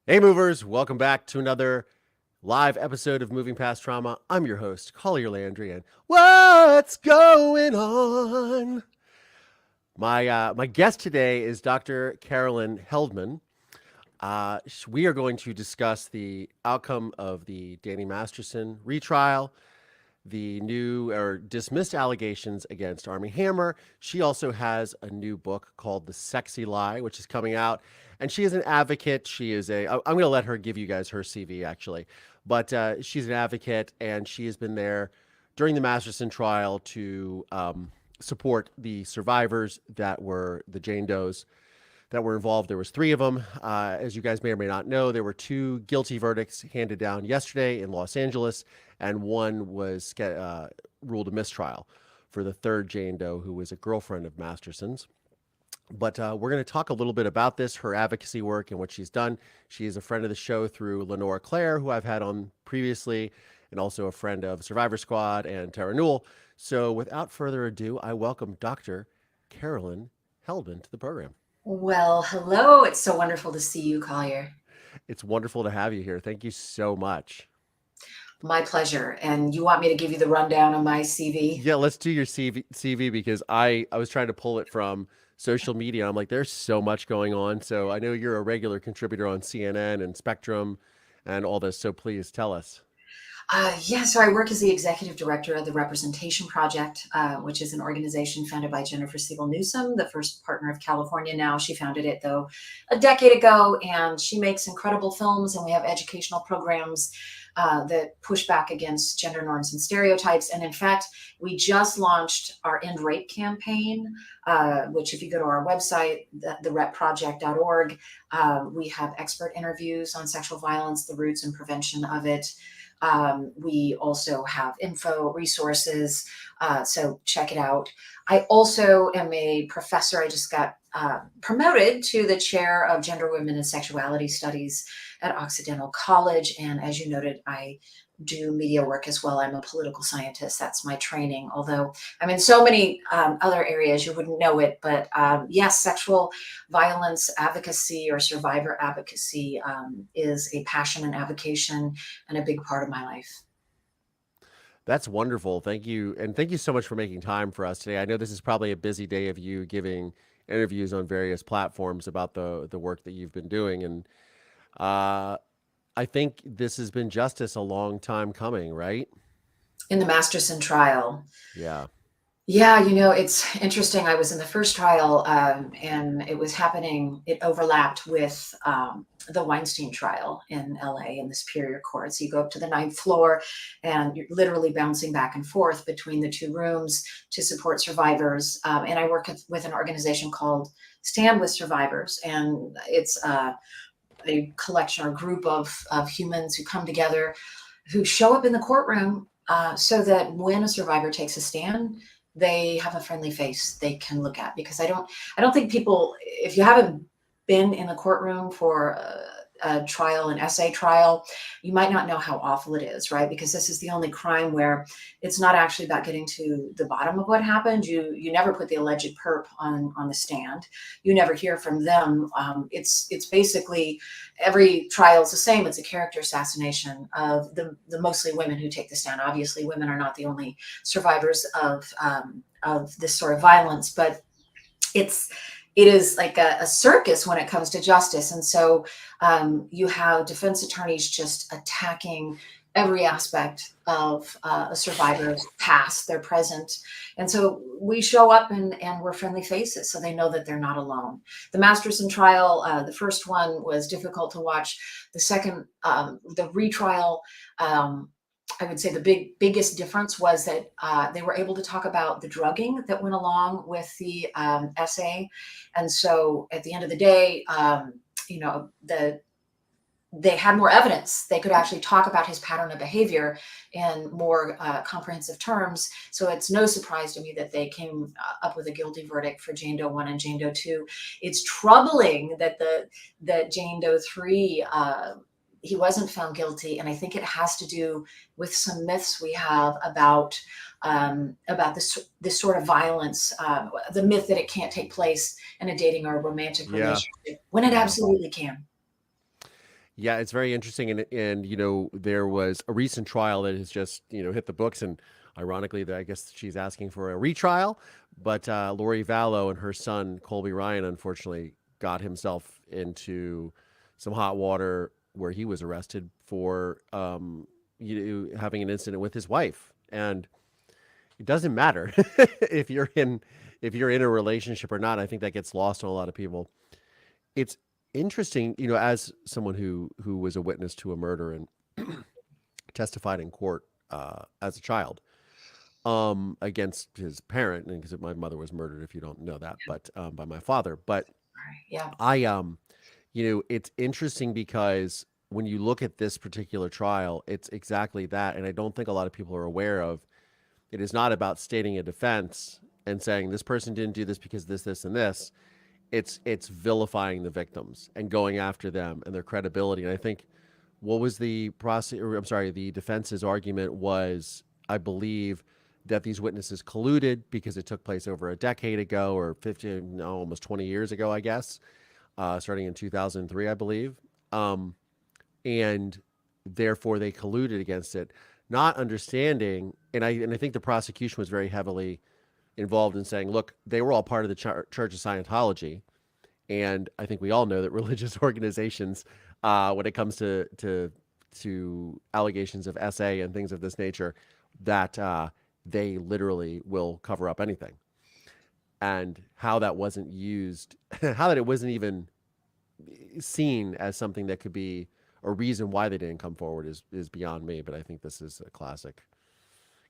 Hey, movers, welcome back to another live episode of Moving Past Trauma. I'm your host, Collier Landry, and what's going on? My guest today is Dr. Caroline Heldman. We are going to discuss the outcome of the Danny Masterson retrial, the new or dismissed allegations against Army Hammer. She also has a new book called The Sexy Lie, which is coming out. And she is an advocate. I'm going to let her give you guys her CV actually. But she's an advocate and she has been there during the Masterson trial to support the survivors that were the Jane Does that were involved. There was three of them. As you guys may or may not know, there were two guilty verdicts handed down yesterday in Los Angeles, and one was ruled a mistrial for the third Jane Doe, who was a girlfriend of Masterson's. But we're going to talk a little bit about this, her advocacy work and what she's done. She is a friend of the show through Lenora Claire, who I've had on previously, and also a friend of Survivor Squad and Tara Newell. So without further ado, I welcome Dr. Caroline Heldman to the program. Well, hello. It's so wonderful to see you, Collier. It's wonderful to have you here. Thank you so much. My pleasure. And you want me to give you the rundown of my CV? Yeah, let's do your CV because I was trying to pull it from social media. I'm like, there's so much going on. So I know you're a regular contributor on CNN and Spectrum and all this. So please tell us. So I work as the executive director of the Representation Project, which is an organization founded by Jennifer Siebel Newsom, the first partner of California now. She founded it, though, a decade ago, and she makes incredible films, and we have educational programs that push back against gender norms and stereotypes. And in fact, we just launched our End Rape campaign, which if you go to our website, therepproject.org, we have expert interviews on sexual violence, the roots and prevention of it. We also have info resources, so check it out. I also am a professor. I just got promoted to the chair of Gender, Women, and Sexuality Studies at Occidental College. And as you noted, I do media work as well. I'm a political scientist. That's my training, although I'm in so many other areas you wouldn't know it. But yes, sexual violence advocacy or survivor advocacy is a passion and avocation and a big part of my life. That's wonderful. Thank you. And thank you so much for making time for us today. I know this is probably a busy day of you giving interviews on various platforms about the work that you've been doing. And uh, I think this has been justice a long time coming, right? In the Masterson trial, Yeah. yeah, it's interesting. I was in the first trial, and it was happening, it overlapped with the Weinstein trial in LA in the Superior Court. So you go up to the ninth floor and you're literally bouncing back and forth between the two rooms to support survivors. And I work with an organization called Stand with Survivors, and it's a collection or group of humans who come together who show up in the courtroom so that when a survivor takes a stand, they have a friendly face they can look at. Because I don't think people, if you haven't been in the courtroom for a trial, an essay trial, you might not know how awful it is, right? Because this is the only crime where it's not actually about getting to the bottom of what happened. You never put the alleged perp on the stand. You never hear from them. It's basically every trial is the same. It's a character assassination of the mostly women who take the stand. Obviously, women are not the only survivors of this sort of violence, but it is like a circus when it comes to justice. And so you have defense attorneys just attacking every aspect of a survivor's past, their present. And so we show up and we're friendly faces so they know that they're not alone. The Masterson trial, the first one was difficult to watch. The second, the retrial, I would say the biggest difference was that they were able to talk about the drugging that went along with the essay. And so at the end of the day, you know, they had more evidence. They could actually talk about his pattern of behavior in more comprehensive terms. So it's no surprise to me that they came up with a guilty verdict for Jane Doe 1 and Jane Doe 2. It's troubling that Jane Doe 3, he wasn't found guilty. And I think it has to do with some myths we have about this sort of violence, the myth that it can't take place in a dating or a romantic Yeah. relationship when it Yeah. absolutely can. Yeah, it's very interesting, and there was a recent trial that has just hit the books, and ironically, I guess she's asking for a retrial. But Lori Vallow and her son Colby Ryan unfortunately got himself into some hot water where he was arrested for having an incident with his wife, and it doesn't matter if you're in a relationship or not. I think that gets lost on a lot of people. It's interesting, as someone who was a witness to a murder and testified in court as a child against his parent, and because my mother was murdered, if you don't know that, but by my father. But Right. Yeah. I, it's interesting because when you look at this particular trial, it's exactly that, and I don't think a lot of people are aware of. It is not about stating a defense and saying this person didn't do this because this, and this. It's vilifying the victims and going after them and their credibility. And I think what was the defense's argument was, I believe, that these witnesses colluded because it took place over a decade ago or 15, no, almost 20 years ago, I guess, starting in 2003, I believe. And therefore they colluded against it, not understanding. And I think the prosecution was very heavily involved in saying, look, they were all part of the Church of Scientology. And I think we all know that religious organizations, when it comes to allegations of SA and things of this nature, that they literally will cover up anything. And how that wasn't used, how that it wasn't even seen as something that could be a reason why they didn't come forward is beyond me. But I think this is a classic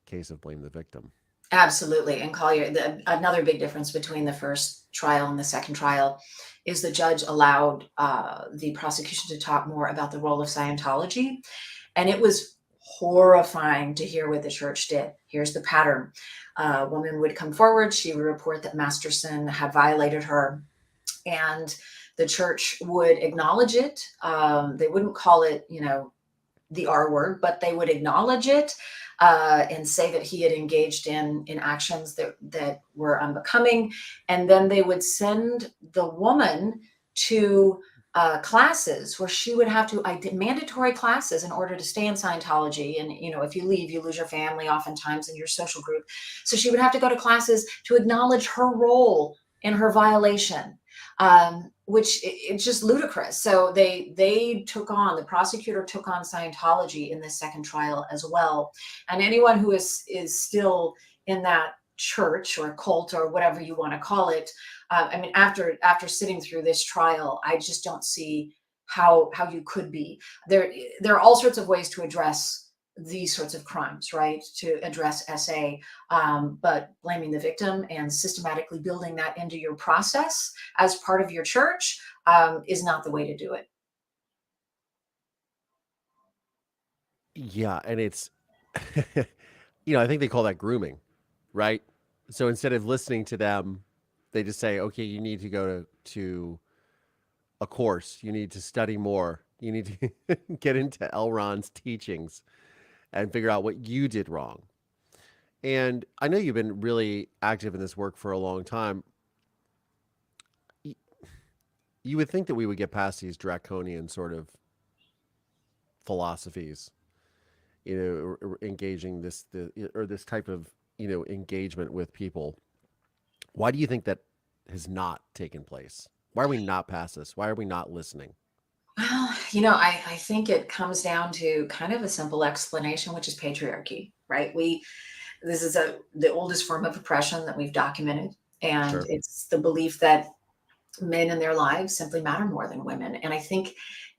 case of blame the victim. Absolutely. And Collier, another big difference between the first trial and the second trial is the judge allowed the prosecution to talk more about the role of Scientology. And it was horrifying to hear what the church did. Here's the pattern. A woman would come forward. She would report that Masterson had violated her. And the church would acknowledge it. They wouldn't call it, the R word, but they would acknowledge it and say that he had engaged in actions that were unbecoming. And then they would send the woman to classes where she would have to mandatory classes in order to stay in Scientology. And, if you leave, you lose your family oftentimes in your social group. So she would have to go to classes to acknowledge her role in her violation. Which it's just ludicrous. So the prosecutor took on Scientology in this second trial as well. And anyone who is still in that church or cult or whatever you want to call it, after sitting through this trial, I just don't see how you could be. There are all sorts of ways to address these sorts of crimes, right? To address SA, but blaming the victim and systematically building that into your process as part of your church is not the way to do it. Yeah, and it's, I think they call that grooming, right? So instead of listening to them, they just say, okay, you need to go to a course, you need to study more, you need to get into L. Ron's teachings and figure out what you did wrong. And I know you've been really active in this work for a long time. You would think that we would get past these draconian sort of philosophies, engaging this type of engagement with people. Why do you think that has not taken place? Why are we not past this? Why are we not listening? Well, I think it comes down to kind of a simple explanation, which is patriarchy, right? This is the oldest form of oppression that we've documented, and Sure. it's the belief that men in their lives simply matter more than women. And I think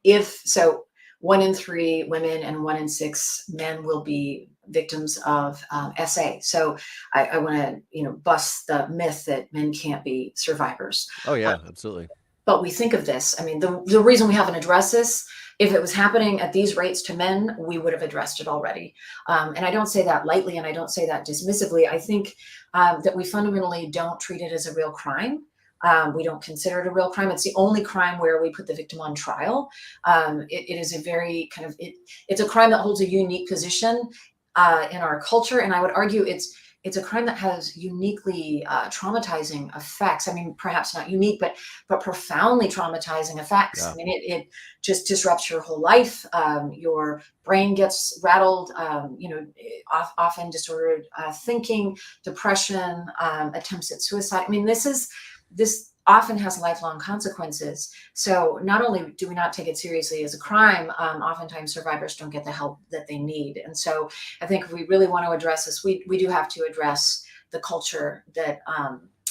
if so, 1 in 3 women and 1 in 6 men will be victims of SA. So I want to, bust the myth that men can't be survivors. Oh Uh, yeah, absolutely. but we think of this. The reason we haven't addressed this, if it was happening at these rates to men, we would have addressed it already. And I don't say that lightly, and I don't say that dismissively. I think that we fundamentally don't treat it as a real crime. We don't consider it a real crime. It's the only crime where we put the victim on trial. It is a very it's a crime that holds a unique position in our culture. And I would argue it's a crime that has uniquely traumatizing effects. I mean, perhaps not unique, but profoundly traumatizing effects. Yeah. I mean, it just disrupts your whole life. Your brain gets rattled. Often disordered thinking, depression, attempts at suicide. I mean, this often has lifelong consequences. So not only do we not take it seriously as a crime, oftentimes survivors don't get the help that they need. And so I think if we really want to address this, we do have to address the culture that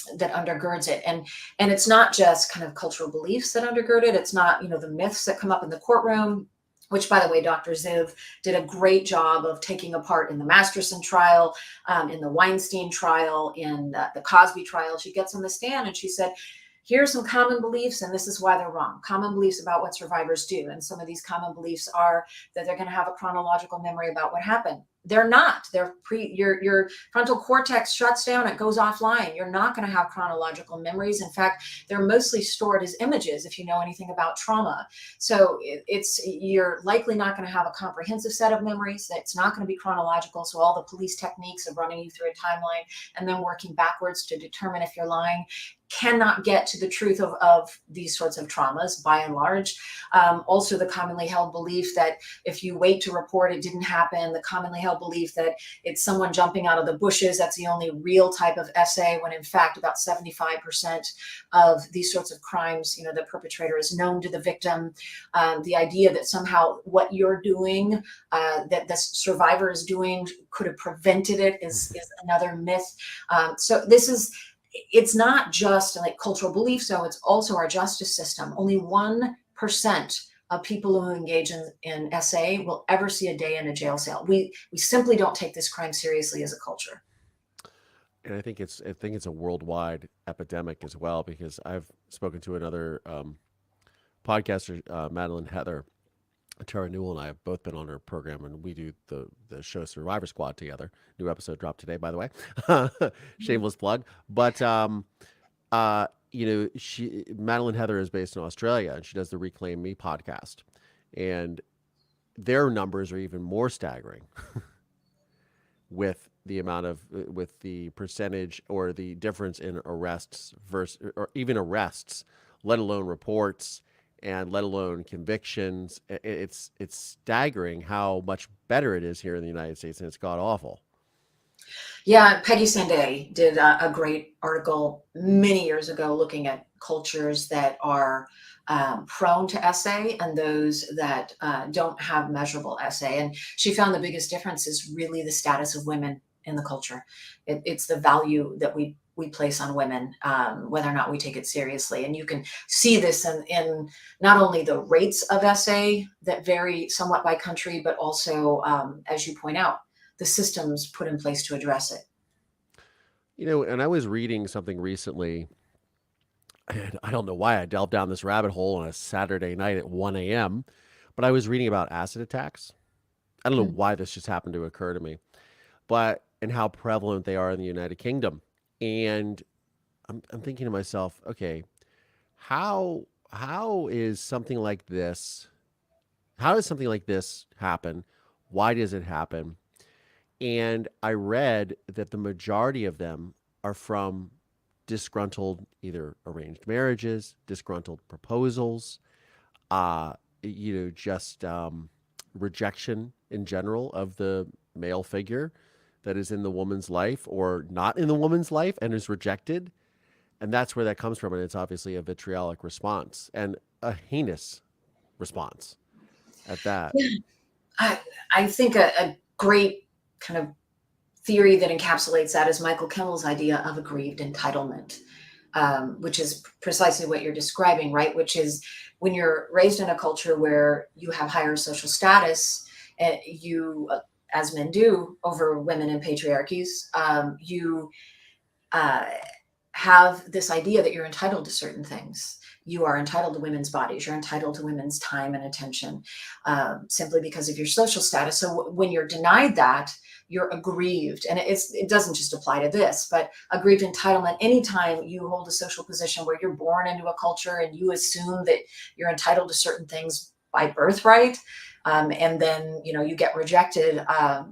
undergirds it. And it's not just kind of cultural beliefs that undergird it. It's not, the myths that come up in the courtroom, which, by the way, Dr. Ziv did a great job of taking apart in the Masterson trial, in the Weinstein trial, in the Cosby trial. She gets on the stand and she said, here are some common beliefs, and this is why they're wrong. Common beliefs about what survivors do. And some of these common beliefs are that they're going to have a chronological memory about what happened. They're not. Your frontal cortex shuts down. It goes offline. You're not going to have chronological memories. In fact, they're mostly stored as images if you know anything about trauma. So you're likely not going to have a comprehensive set of memories. It's not going to be chronological. So all the police techniques of running you through a timeline and then working backwards to determine if you're lying cannot get to the truth of these sorts of traumas by and large. Also, the commonly held belief that if you wait to report it didn't happen, the commonly held belief that it's someone jumping out of the bushes, that's the only real type of SA, when in fact about 75% of these sorts of crimes, the perpetrator is known to the victim. The idea that somehow what you're doing, that the survivor is doing, could have prevented it is another myth. So it's not just like cultural belief, so it's also our justice system. Only 1% of people who engage in SA will ever see a day in a jail cell. We simply don't take this crime seriously as a culture. And I think it's a worldwide epidemic as well, because I've spoken to another podcaster, Madeline Heather. Tara Newell and I have both been on her program, and we do the show Survivor Squad together. New episode dropped today, by the way. Shameless plug. But Madeline Heather is based in Australia, and she does the Reclaim Me podcast, and their numbers are even more staggering with the percentage or the difference in arrests or even arrests, let alone reports, and let alone convictions. It's staggering how much better it is here in the United States, and it's god awful. Yeah, Peggy Sande did a great article many years ago looking at cultures that are prone to SA and those that don't have measurable SA. And she found the biggest difference is really the status of women in the culture. It's the value that we place on women, whether or not we take it seriously. And you can see this in not only the rates of SA that vary somewhat by country, but also, as you point out, the systems put in place to address it. And I was reading something recently, and I don't know why I delved down this rabbit hole on a Saturday night at 1 a.m., but I was reading about acid attacks. I don't know why this just happened to occur to me, and how prevalent they are in the United Kingdom. And I'm thinking to myself, okay, how is something like this? How does something like this happen? Why does it happen? And I read that the majority of them are from disgruntled, either arranged marriages, disgruntled proposals, just rejection in general of the male figure that is in the woman's life or not in the woman's life and is rejected. And that's where that comes from. And it's obviously a vitriolic response and a heinous response at that. Yeah. I think a great kind of theory that encapsulates that is Michael Kimmel's idea of aggrieved entitlement, which is precisely what you're describing, right? Which is when you're raised in a culture where you have higher social status, you, as men do over women in patriarchies, you have this idea that you're entitled to certain things. You are entitled to women's bodies. You're entitled to women's time and attention, simply because of your social status. So when you're denied that, you're aggrieved. And it doesn't just apply to this, but aggrieved entitlement, anytime you hold a social position where you're born into a culture and you assume that you're entitled to certain things by birthright, and then you get rejected,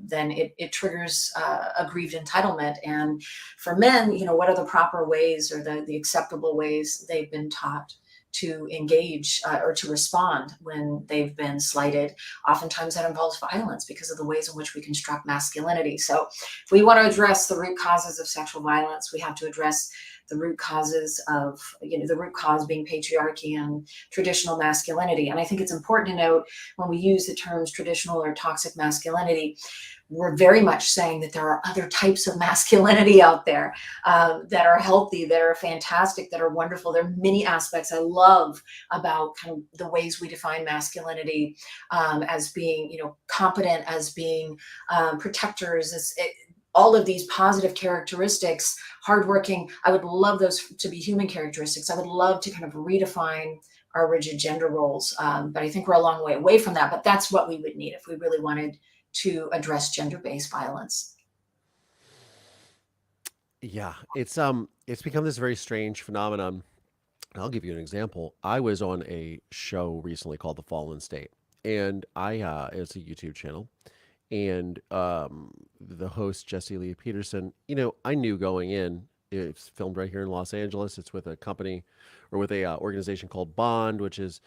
then it triggers a grieved entitlement. And for men, what are the proper ways, or the acceptable ways they've been taught to engage or to respond when they've been slighted? Oftentimes that involves violence because of the ways in which we construct masculinity. So if we want to address the root causes of sexual violence, we have to address the root causes of, the root cause being patriarchy and traditional masculinity. And I think it's important to note, when we use the terms traditional or toxic masculinity, we're very much saying that there are other types of masculinity out there that are healthy, that are fantastic, that are wonderful. There are many aspects I love about kind of the ways we define masculinity, as being, competent, as being protectors, all of these positive characteristics, hardworking. I would love those to be human characteristics. I would love to kind of redefine our rigid gender roles. But I think we're a long way away from that. But that's what we would need if we really wanted to address gender-based violence. Yeah, it's become this very strange phenomenon. I'll give you an example. I was on a show recently called The Fallen State, and it's a YouTube channel, and the host, Jesse Lee Peterson, I knew going in. It's filmed right here in Los Angeles. It's with a company, or with a organization called Bond, which is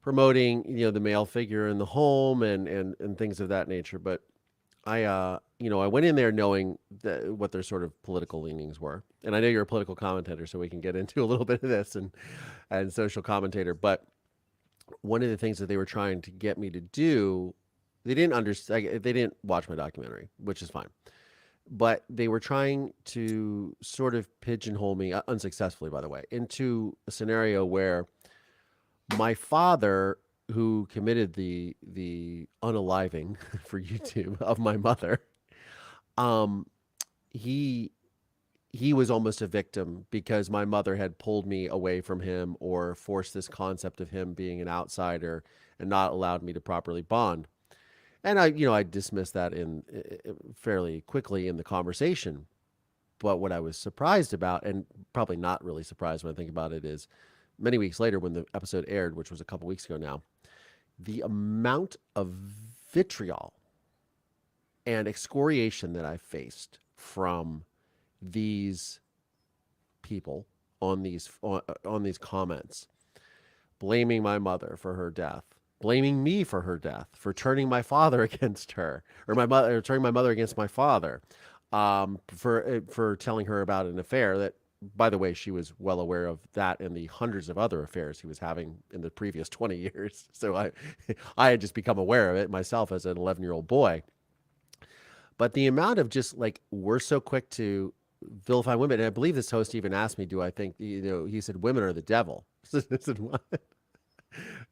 promoting the male figure in the home, and things of that nature. But I went in there knowing what their sort of political leanings were, and I know you're a political commentator, so we can get into a little bit of this, and social commentator. But one of the things that they were trying to get me to do, they didn't understand. They didn't watch my documentary, which is fine. But they were trying to sort of pigeonhole me, unsuccessfully, by the way, into a scenario where my father, who committed the unaliving for YouTube of my mother, um, he he was almost a victim because my mother had pulled me away from him or forced this concept of him being an outsider and not allowed me to properly bond. And I dismissed that in fairly quickly in the conversation. But what I was surprised about, and probably not really surprised when I think about it, is many weeks later when the episode aired, which was a couple weeks ago now, the amount of vitriol and excoriation that I faced from these people on these comments, blaming my mother for her death, blaming me for her death, for turning my father against her, or turning my mother against my father, for telling her about an affair that, by the way, she was well aware of that and the hundreds of other affairs he was having in the previous 20 years. So I had just become aware of it myself as an 11-year-old boy. But the amount of just like, we're so quick to vilify women. And I believe this host even asked me, do I think, he said, women are the devil. I said, what? I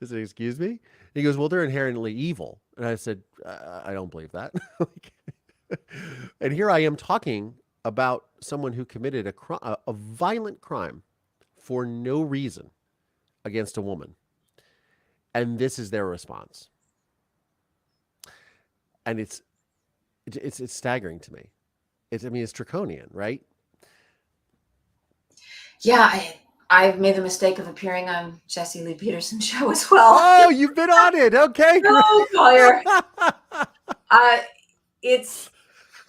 said, excuse me? He goes, well, they're inherently evil. And I said, I don't believe that. And here I am talking about someone who committed a violent crime for no reason against a woman. And this is their response. And it's staggering to me. It's draconian, right? Yeah, I've made the mistake of appearing on Jesse Lee Peterson's show as well. Oh, you've been on it. Okay, No, Collier.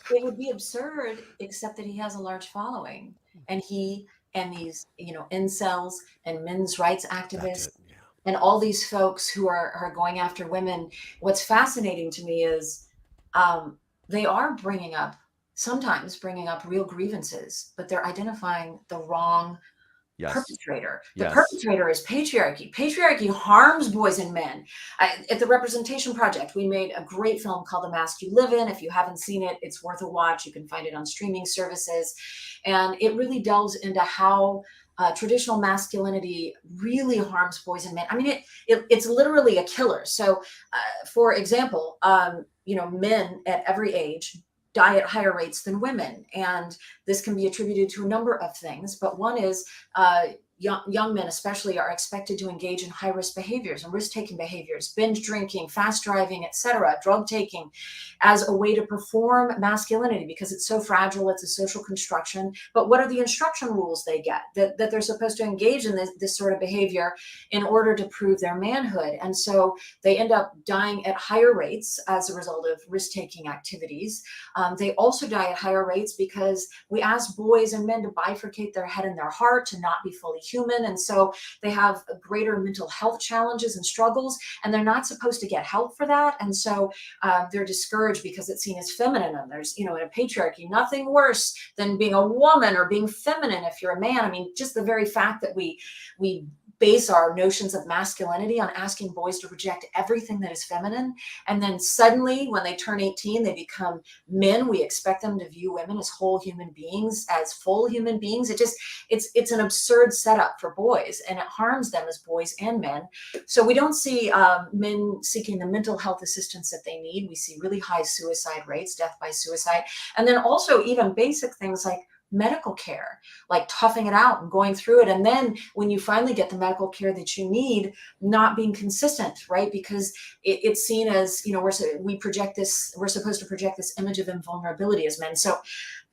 It would be absurd, except that he has a large following, and he and these, incels and men's rights activists, yeah. and all these folks who are going after women. What's fascinating to me is they are sometimes bringing up real grievances, but they're identifying the wrong perpetrator. The perpetrator is patriarchy. Patriarchy harms boys and men. At the Representation Project, we made a great film called The Mask You Live In. If you haven't seen it, it's worth a watch. You can find it on streaming services. And it really delves into how traditional masculinity really harms boys and men. I mean, it's literally a killer. So, for example, men at every age die at higher rates than women. And this can be attributed to a number of things. But one is young men especially are expected to engage in high risk behaviors and risk taking behaviors, binge drinking, fast driving, etc., drug taking, as a way to perform masculinity because it's so fragile. It's a social construction. But what are the instruction rules they get? That they're supposed to engage in this sort of behavior in order to prove their manhood. And so they end up dying at higher rates as a result of risk taking activities. They also die at higher rates because we ask boys and men to bifurcate their head and their heart, to not be fully human. And so they have greater mental health challenges and struggles, and they're not supposed to get help for that. And so they're discouraged because it's seen as feminine. And there's, in a patriarchy, nothing worse than being a woman or being feminine if you're a man. I mean, just the very fact that we base our notions of masculinity on asking boys to reject everything that is feminine. And then suddenly when they turn 18, they become men. We expect them to view women as whole human beings, as full human beings. It's an absurd setup for boys, and it harms them as boys and men. So we don't see men seeking the mental health assistance that they need. We see really high suicide rates, death by suicide. And then also even basic things like medical care, like toughing it out and going through it. And then when you finally get the medical care that you need, not being consistent, right? Because it's seen as, we're supposed to project this image of invulnerability as men. So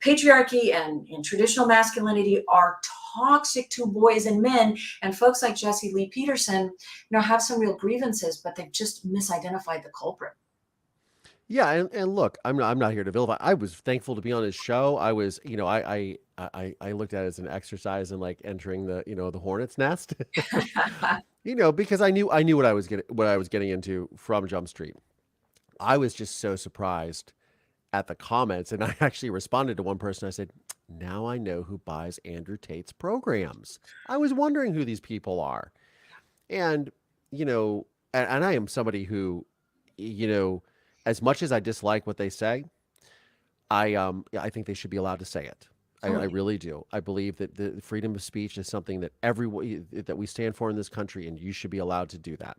patriarchy and traditional masculinity are toxic to boys and men. And folks like Jesse Lee Peterson, have some real grievances, but they've just misidentified the culprit. Yeah, and look, I'm not here to vilify. I was thankful to be on his show. I was, I looked at it as an exercise in like entering the hornet's nest. Because I knew what I was getting into from Jump Street. I was just so surprised at the comments, and I actually responded to one person. I said, "Now I know who buys Andrew Tate's programs. I was wondering who these people are." And, and I am somebody who, as much as I dislike what they say, I think they should be allowed to say it. I really do. I believe that the freedom of speech is something that that we stand for in this country, and you should be allowed to do that.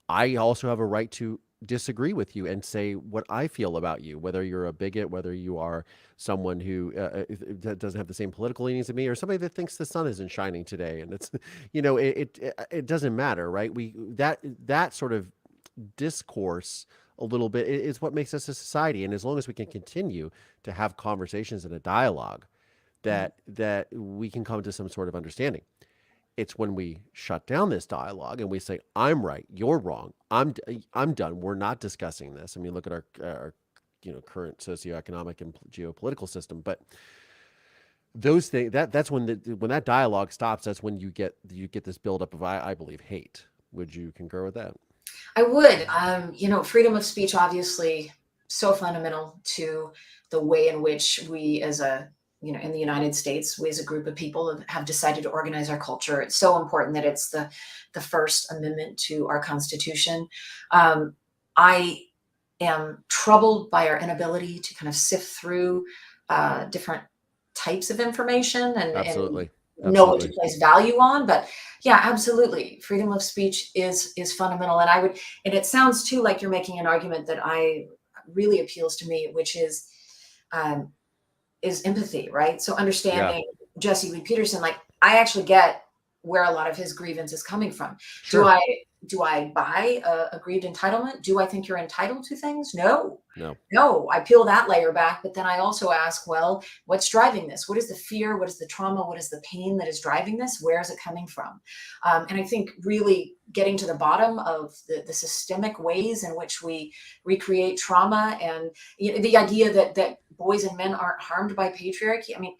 I also have a right to disagree with you and say what I feel about you, whether you're a bigot, whether you are someone who that doesn't have the same political leanings as me, or somebody that thinks the sun isn't shining today. And it's, it doesn't matter, right? That sort of discourse a little bit is what makes us a society. And as long as we can continue to have conversations and a dialogue that we can come to some sort of understanding. It's when we shut down this dialogue and we say, I'm right, you're wrong, I'm done, we're not discussing this. I mean, look at our current socioeconomic and geopolitical system. But those things, that's when that dialogue stops. That's when you get this buildup of, I believe, hate. Would you concur with that? I would. Freedom of speech, obviously, so fundamental to the way in which we as in the United States, we as a group of people have decided to organize our culture. It's so important that it's the First Amendment to our Constitution. I am troubled by our inability to kind of sift through different types of information and know what to place value on. But yeah, absolutely. Freedom of speech is fundamental. And it sounds too like you're making an argument that really appeals to me, which is empathy, right? So understanding Jesse Lee Peterson, like I actually get where a lot of his grievance is coming from. Sure. Do I buy a grieved entitlement? Do I think you're entitled to things? No. I peel that layer back, but then I also ask, well, what's driving this? What is the fear? What is the trauma? What is the pain that is driving this? Where is it coming from? And I think really getting to the bottom of the systemic ways in which we recreate trauma, and the idea that boys and men aren't harmed by patriarchy. I mean,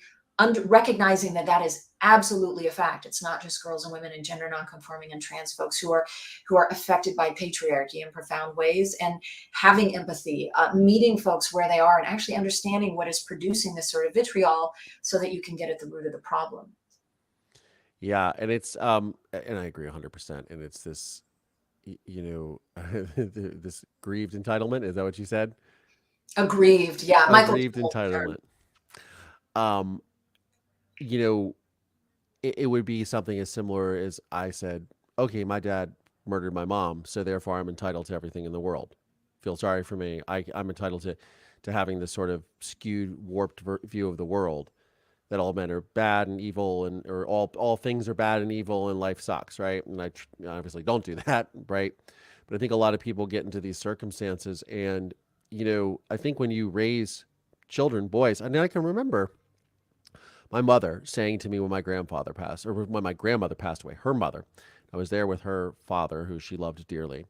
recognizing that is absolutely a fact. It's not just girls and women and gender nonconforming and trans folks who are affected by patriarchy in profound ways, and having empathy, meeting folks where they are and actually understanding what is producing this sort of vitriol so that you can get at the root of the problem. Yeah. And it's, and I agree 100%. And it's this, this grieved entitlement. Is that what you said? Aggrieved. Yeah. Michael. Aggrieved entitlement. It would be something as similar as I said, okay, my dad murdered my mom, so therefore I'm entitled to everything in the world. Feel sorry for me. I'm entitled to having this sort of skewed, warped view of the world. that all men are bad and evil, and or all things are bad and evil and life sucks, right? And I obviously don't do that, right? But I think a lot of people get into these circumstances, and I think when you raise children, boys, I mean, I can remember my mother saying to me when my grandfather passed, or when my grandmother passed away, her mother. I was there with her father, who she loved dearly,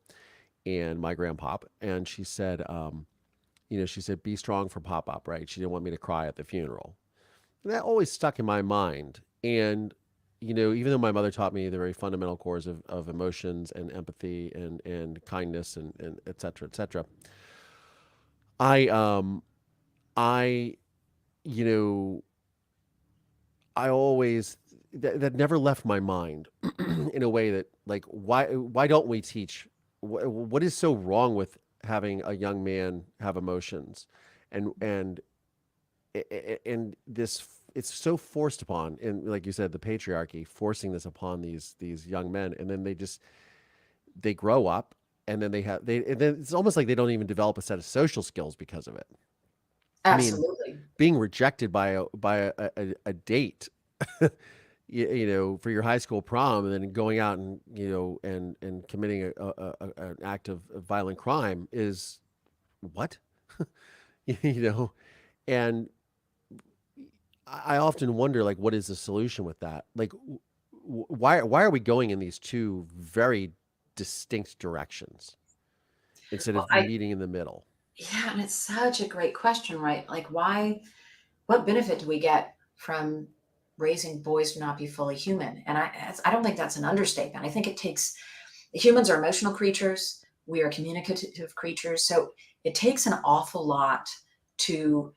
and my grandpop, and she said, she said, "Be strong for Pop Pop," right? She didn't want me to cry at the funeral. And that always stuck in my mind. And, even though my mother taught me the very fundamental cores of emotions and empathy and kindness and et cetera, et cetera, I, I, you know, I always, that never left my mind in a way that, like, why don't we teach, what is so wrong with having a young man have emotions? And and this, it's so forced upon, and like you said, the patriarchy forcing this upon these young men, and then they grow up, and then and then it's almost like they don't even develop a set of social skills because of it. I mean, Absolutely. being rejected by a date, for your high school prom, and then going out and and committing an act of violent crime is what, you know, and I often wonder, like, what is the solution with that? Like, why are we going in these two very distinct directions instead Well, of meeting in the middle? yeah, and it's such a great question, right? Like, what benefit do we get from raising boys to not be fully human? And I don't think that's an understatement. I think it takes, humans are emotional creatures. We are communicative creatures. So it takes an awful lot to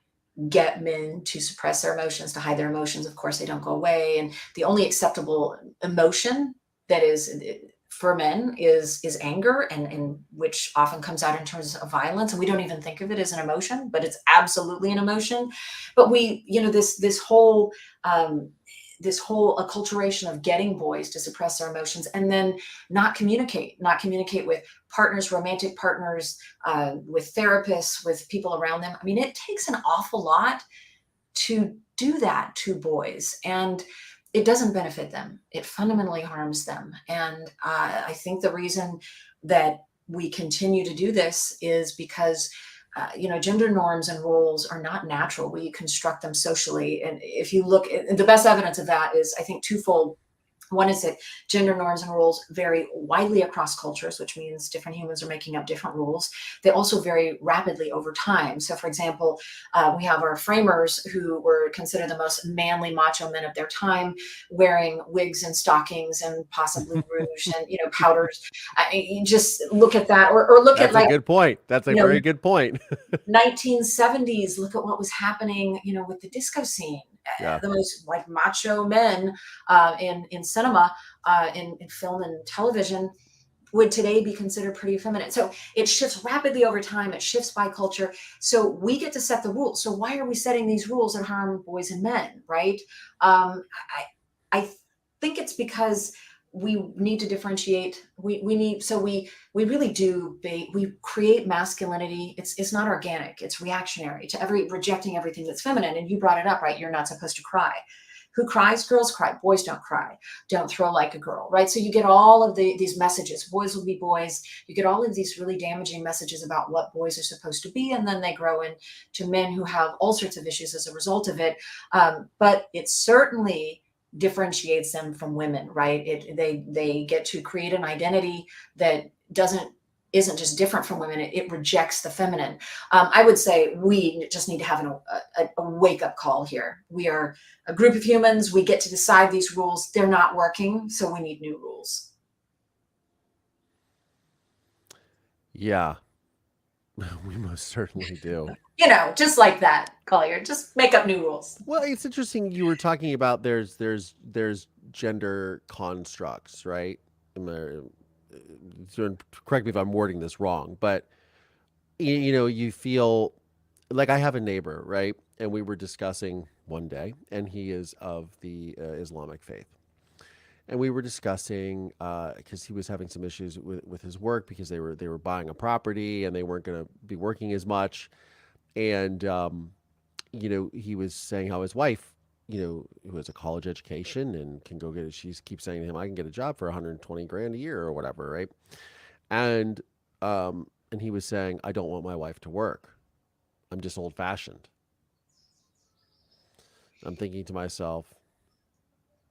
get men to suppress their emotions, to hide their emotions. Of course, they don't go away. And the only acceptable emotion that is for men is anger, and which often comes out in terms of violence. And we don't even think of it as an emotion, but it's absolutely an emotion. But we, um, this whole acculturation of getting boys to suppress their emotions and then not communicate with partners, romantic partners, with therapists, with people around them. I mean, it takes an awful lot to do that to boys, and it doesn't benefit them. It fundamentally harms them. And I think the reason that we continue to do this is because gender norms and roles are not natural. We construct them socially. And if you look at the best evidence of that is, I think, twofold. One is that gender norms and rules vary widely across cultures, which means different humans are making up different rules. They also vary rapidly over time. So, for example, we have our framers, who were considered the most manly macho men of their time, wearing wigs and stockings and possibly rouge and powders. You just look at that, or look at, That's a like, good point. That's a you know very good point. 1970s. Look at what was happening, with the disco scene. Yeah. The most, like, macho men in cinema, in film and television, would today be considered pretty effeminate. So it shifts rapidly over time. It shifts by culture. So we get to set the rules. So why are we setting these rules that harm boys and men, right? I think it's because we need to differentiate. We really do. We create masculinity. It's not organic. It's reactionary to rejecting everything that's feminine. And you brought it up, right? You're not supposed to cry. Who cries? Girls cry. Boys don't cry. Don't throw like a girl, right? So you get all of these messages. Boys will be boys. You get all of these really damaging messages about what boys are supposed to be, and then they grow into men who have all sorts of issues as a result of it. But it certainly differentiates them from women, right? They get to create an identity that isn't just different from women. It rejects the feminine. I would say we just need to have a wake up call here. We are a group of humans. We get to decide these rules. They're not working, so we need new rules. Yeah. We most certainly do. Just like that, Collier. Just make up new rules. Well, it's interesting you were talking about there's gender constructs, right? So correct me if I'm wording this wrong, but you feel like, I have a neighbor, right? And we were discussing one day, and he is of the Islamic faith. And we were discussing because he was having some issues with his work, because they were buying a property and they weren't going to be working as much. And he was saying how his wife, who has a college education and can go get it. She keeps saying to him, I can get a job for 120 grand a year or whatever. Right. And, and he was saying, I don't want my wife to work. I'm just old fashioned. I'm thinking to myself,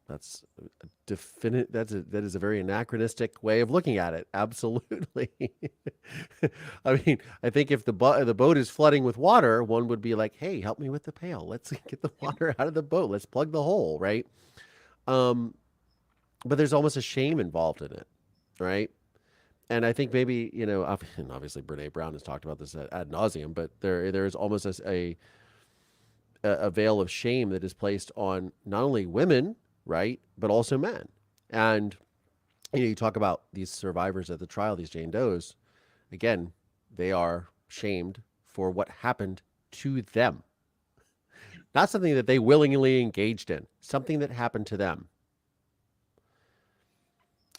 that's a definite. That is a very anachronistic way of looking at it. Absolutely. I mean, I think if the boat is flooding with water, one would be like, "Hey, help me with the pail. Let's get the water out of the boat. Let's plug the hole." Right. Um, but there's almost a shame involved in it, right? And I think maybe and obviously Brene Brown has talked about this ad nauseum, but there is almost a veil of shame that is placed on not only women, right, but also men. And you talk about these survivors at the trial, these Jane Does. Again, they are shamed for what happened to them, not something that they willingly engaged in, something that happened to them.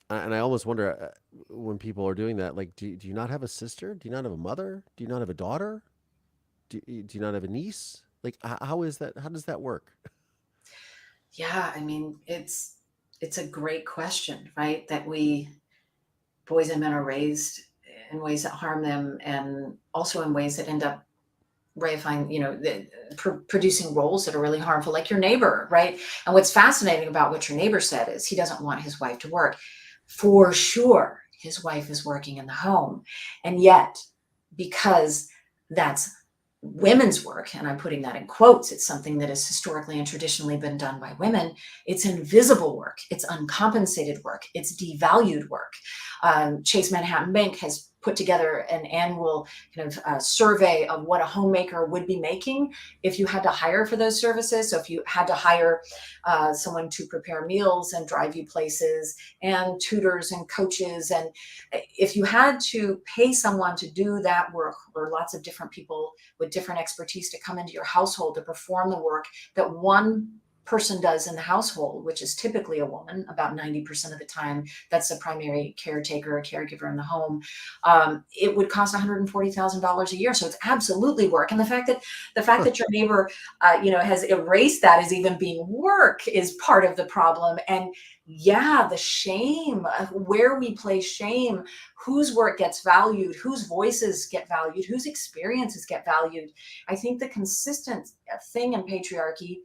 And I almost wonder when people are doing that, like, do you not have a sister? Do you not have a mother? Do you not have a daughter? Do you not have a niece? Like, how is that? How does that work? Yeah, I mean, it's a great question, right? That boys and men are raised in ways that harm them, and also in ways that end up reifying, producing roles that are really harmful, like your neighbor, right? And what's fascinating about what your neighbor said is he doesn't want his wife to work. For sure, his wife is working in the home, and yet because that's women's work, and I'm putting that in quotes, it's something that has historically and traditionally been done by women. It's invisible work, it's uncompensated work, it's devalued work. Chase Manhattan Bank has put together an annual kind of survey of what a homemaker would be making if you had to hire for those services. So if you had to hire someone to prepare meals and drive you places, and tutors and coaches, and if you had to pay someone to do that work, or lots of different people with different expertise to come into your household to perform the work that one person does in the household, which is typically a woman, about 90% of the time, that's the primary caretaker or caregiver in the home, it would cost $140,000 a year. So it's absolutely work. And the fact that your neighbor, has erased that as even being work is part of the problem. And yeah, the shame, where we place shame, whose work gets valued, whose voices get valued, whose experiences get valued. I think the consistent thing in patriarchy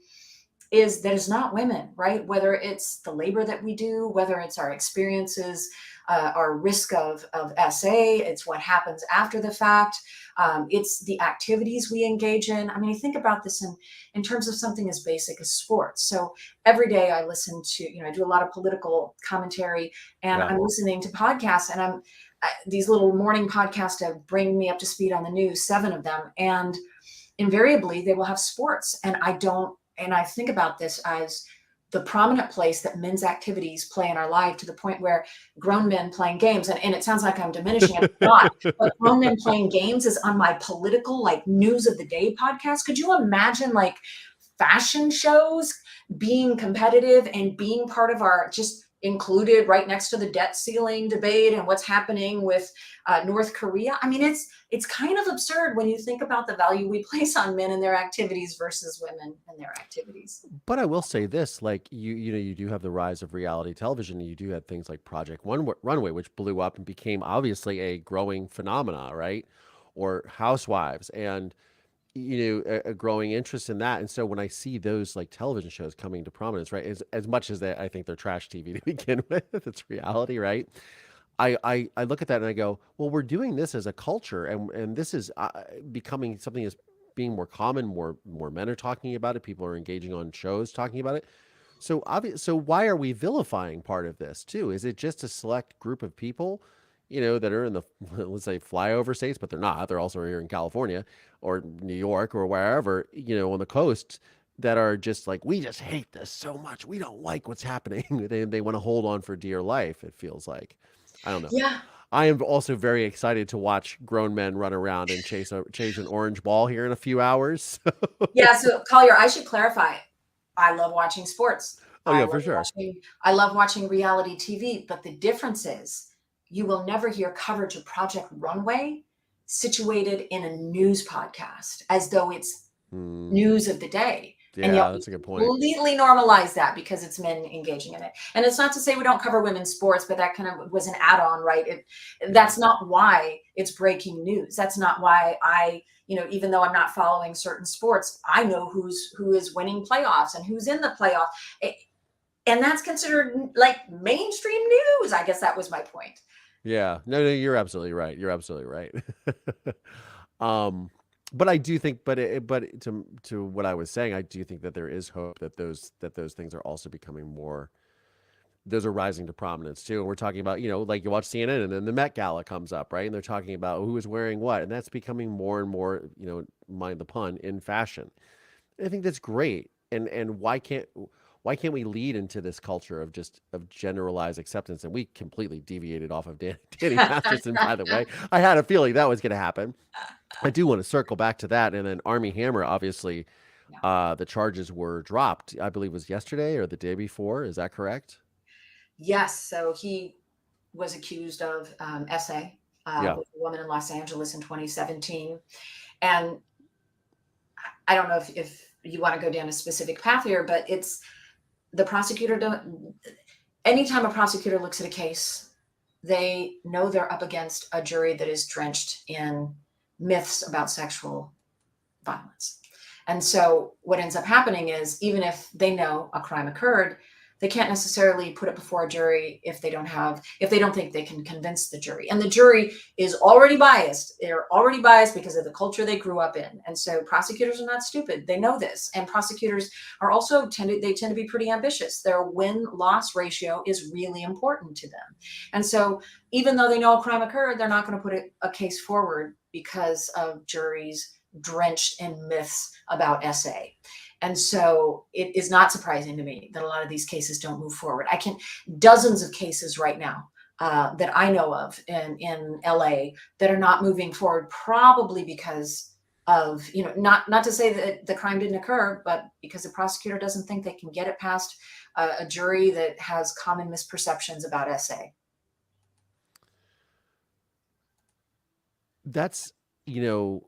is that it's not women, right? Whether it's the labor that we do, whether it's our experiences, our risk of SA, it's what happens after the fact. It's the activities we engage in. I mean, I think about this in terms of something as basic as sports. So every day I listen to, I do a lot of political commentary, and Yeah. I'm listening to podcasts, and these little morning podcasts to bring me up to speed on the news, 7 of them. And invariably they will have sports. And I think about this as the prominent place that men's activities play in our life, to the point where grown men playing games, and it sounds like I'm diminishing it, it's not, but grown men playing games is on my political, like, news of the day podcast. Could you imagine, like, fashion shows being competitive and being part of our, just included right next to the debt ceiling debate and what's happening with North Korea? I mean, it's kind of absurd when you think about the value we place on men and their activities versus women and their activities. But I will say this, like you do have the rise of reality television, and you do have things like Project Runway, which blew up and became obviously a growing phenomena, right? Or Housewives, and a growing interest in that. And so when I see those like television shows coming to prominence, right, as much as I think they're trash TV to begin with, it's reality, right? I look at that and I go, well, we're doing this as a culture, and this is becoming something that's being more common. More men are talking about it. People are engaging on shows talking about it. So so why are we vilifying part of this too? Is it just a select group of people, that are in the let's say flyover states, but they're not. They're also here in California or New York or wherever, on the coast, that are just like, we just hate this so much. We don't like what's happening. They want to hold on for dear life. It feels like. I don't know. Yeah. I am also very excited to watch grown men run around and chase an orange ball here in a few hours. Yeah. So Collier, I should clarify. I love watching sports. Oh yeah, for sure. I love watching reality TV, but the difference is you will never hear coverage of Project Runway situated in a news podcast as though it's news of the day. And yet Yeah, we that's a good point. completely normalize that because it's men engaging in it. And it's not to say we don't cover women's sports, but that kind of was an add-on, right? Yeah. That's not why it's breaking news. That's not why even though I'm not following certain sports, I know who is winning playoffs and who's in the playoff. And that's considered like mainstream news. I guess that was my point. Yeah. No, you're absolutely right. You're absolutely right. um, but I do think, but to what I was saying, I do think that there is hope that those things are also becoming more. Those are rising to prominence too. And we're talking about, like you watch CNN and then the Met Gala comes up, right? And they're talking about who is wearing what, and that's becoming more and more, mind the pun, in fashion. I think that's great. And why can't we lead into this culture of generalized acceptance? And we completely deviated off of Danny Masterson, by the way. I had a feeling that was going to happen. I do want to circle back to that. And then Army Hammer, obviously, Yeah. the charges were dropped. I believe it was yesterday or the day before. Is that correct? Yes. So he was accused of SA Yeah. with a woman in Los Angeles in 2017. And I don't know if you want to go down a specific path here, but it's the prosecutor don't anytime a prosecutor looks at a case, they know they're up against a jury that is drenched in myths about sexual violence. And so what ends up happening is even if they know a crime occurred, they can't necessarily put it before a jury if they don't think they can convince the jury. And the jury is already biased. They're already biased because of the culture they grew up in. And so prosecutors are not stupid. They know this. And prosecutors are also tend to be pretty ambitious. Their win-loss ratio is really important to them. And so even though they know a crime occurred, they're not going to put a case forward because of juries drenched in myths about SA. And so it is not surprising to me that a lot of these cases don't move forward. Dozens of cases right now that I know of in LA that are not moving forward, probably because of, not to say that the crime didn't occur, but because the prosecutor doesn't think they can get it past a jury that has common misperceptions about SA. That's, you know,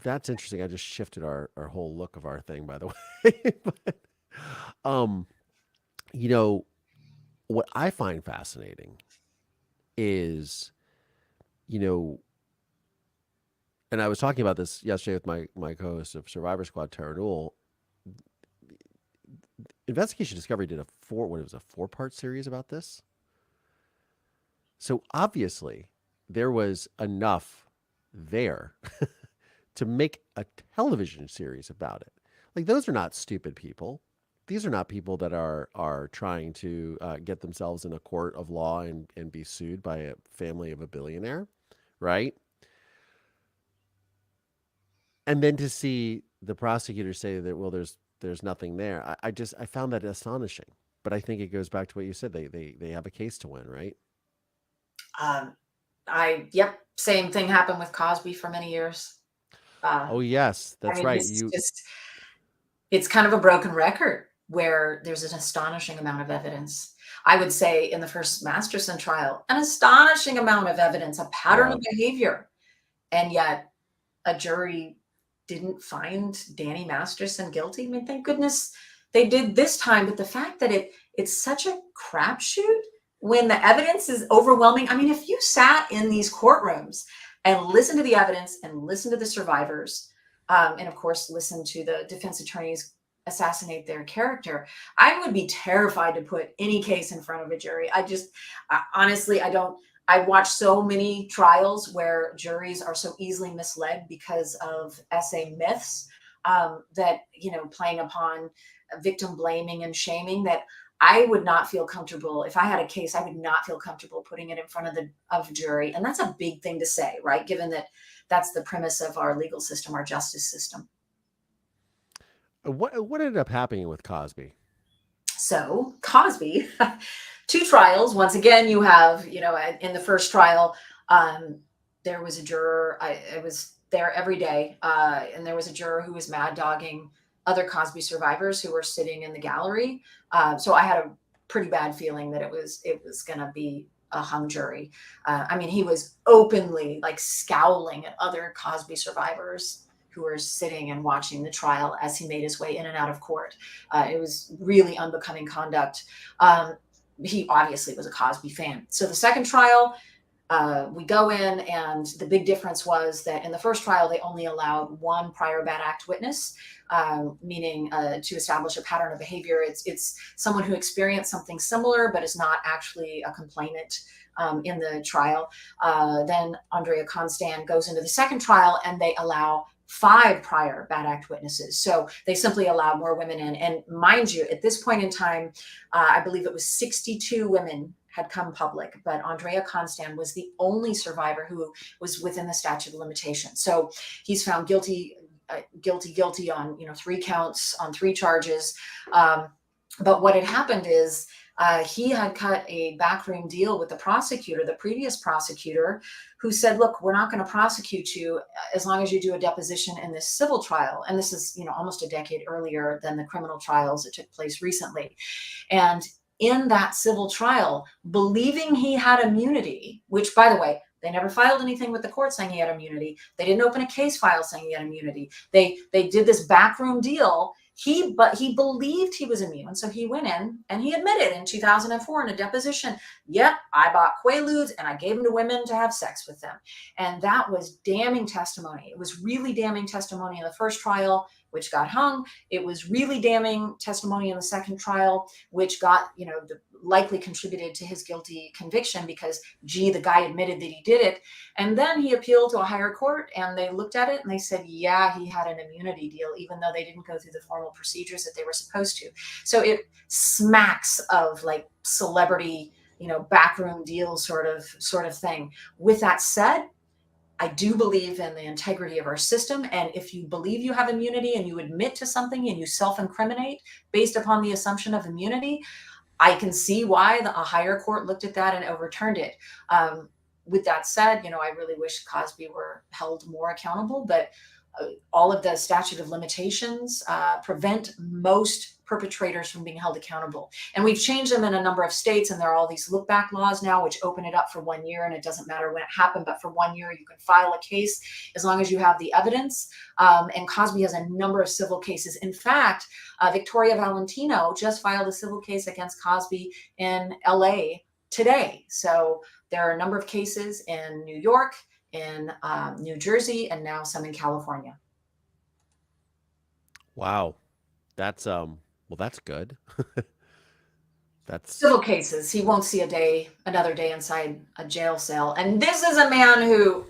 that's interesting. I just shifted our whole look of our thing, by the way. But, um, you know, what I find fascinating is, you know, and I was talking about this yesterday with my co-host of Survivor Squad, Tara Newell. Investigation Discovery did what it was, a 4-part series about this. So obviously, there was enough there to make a television series about it. Like, those are not stupid people. These are not people that are trying to get themselves in a court of law and be sued by a family of a billionaire, right? And then to see the prosecutor say that, well, there's nothing there. I found that astonishing. But I think it goes back to what you said. They have a case to win, right? Um, yep, same thing happened with Cosby for many years. Uh, Oh yes, I that's mean, right. this is it's kind of a broken record where there's an astonishing amount of evidence. I would say in the first Masterson trial, an astonishing amount of evidence, a pattern Yeah. of behavior. And yet a jury didn't find Danny Masterson guilty. I mean, thank goodness they did this time. But the fact that it's such a crapshoot when the evidence is overwhelming. I mean, if you sat in these courtrooms and listened to the evidence and listened to the survivors, and of course, listen to the defense attorneys assassinate their character, I would be terrified to put any case in front of a jury. Honestly, I don't. I watch so many trials where juries are so easily misled because of SA myths that, playing upon victim blaming and shaming, that I would not feel comfortable. If I had a case, I would not feel comfortable putting it in front of a jury. And that's a big thing to say, right? Given that that's the premise of our legal system, our justice system. What ended up happening with Cosby? So Cosby, 2 trials. Once again, you have, in the first trial, there was a juror. I was there every day, and there was a juror who was mad dogging other Cosby survivors who were sitting in the gallery. So I had a pretty bad feeling that it was going to be a hung jury. I mean, he was openly like scowling at other Cosby survivors who were sitting and watching the trial as he made his way in and out of court. It was really unbecoming conduct. He obviously was a Cosby fan. So the second trial, we go in, and the big difference was that in the first trial, they only allowed one prior bad act witness, meaning to establish a pattern of behavior. It's someone who experienced something similar, but is not actually a complainant in the trial. Then Andrea Constand goes into the second trial, and they allow 5 prior bad act witnesses. So they simply allow more women in. And mind you, at this point in time, I believe it was 62 women had come public, but Andrea Constand was the only survivor who was within the statute of limitations. So he's found guilty on 3 counts on 3 charges. But what had happened is he had cut a backroom deal with the prosecutor, the previous prosecutor, who said, look, we're not going to prosecute you as long as you do a deposition in this civil trial. And this is, almost a decade earlier than the criminal trials that took place recently. And in that civil trial, believing he had immunity, which, by the way, they never filed anything with the court saying he had immunity. They didn't open a case file saying he had immunity. They did this backroom deal. But he believed he was immune. So he went in and he admitted in 2004 in a deposition, yep, I bought Quaaludes and I gave them to women to have sex with them. And that was damning testimony. It was really damning testimony in the first trial, which got hung. It was really damning testimony in the second trial, which got, likely contributed to his guilty conviction because, the guy admitted that he did it. And then he appealed to a higher court, and they looked at it and they said, yeah, he had an immunity deal, even though they didn't go through the formal procedures that they were supposed to. So it smacks of like celebrity, backroom deal sort of thing. With that said, I do believe in the integrity of our system. And if you believe you have immunity and you admit to something and you self-incriminate based upon the assumption of immunity, I can see why a higher court looked at that and overturned it. With that said, I really wish Cosby were held more accountable, but all of the statute of limitations prevent most perpetrators from being held accountable. And we've changed them in a number of states, and there are all these look back laws now, which open it up for 1 year, and it doesn't matter when it happened, but for 1 year, you can file a case as long as you have the evidence. And Cosby has a number of civil cases. In fact, Victoria Valentino just filed a civil case against Cosby in LA today. So there are a number of cases in New York, in New Jersey, and now some in California. Wow. That's that's good. That's civil cases. He won't see another day inside a jail cell. And this is a man who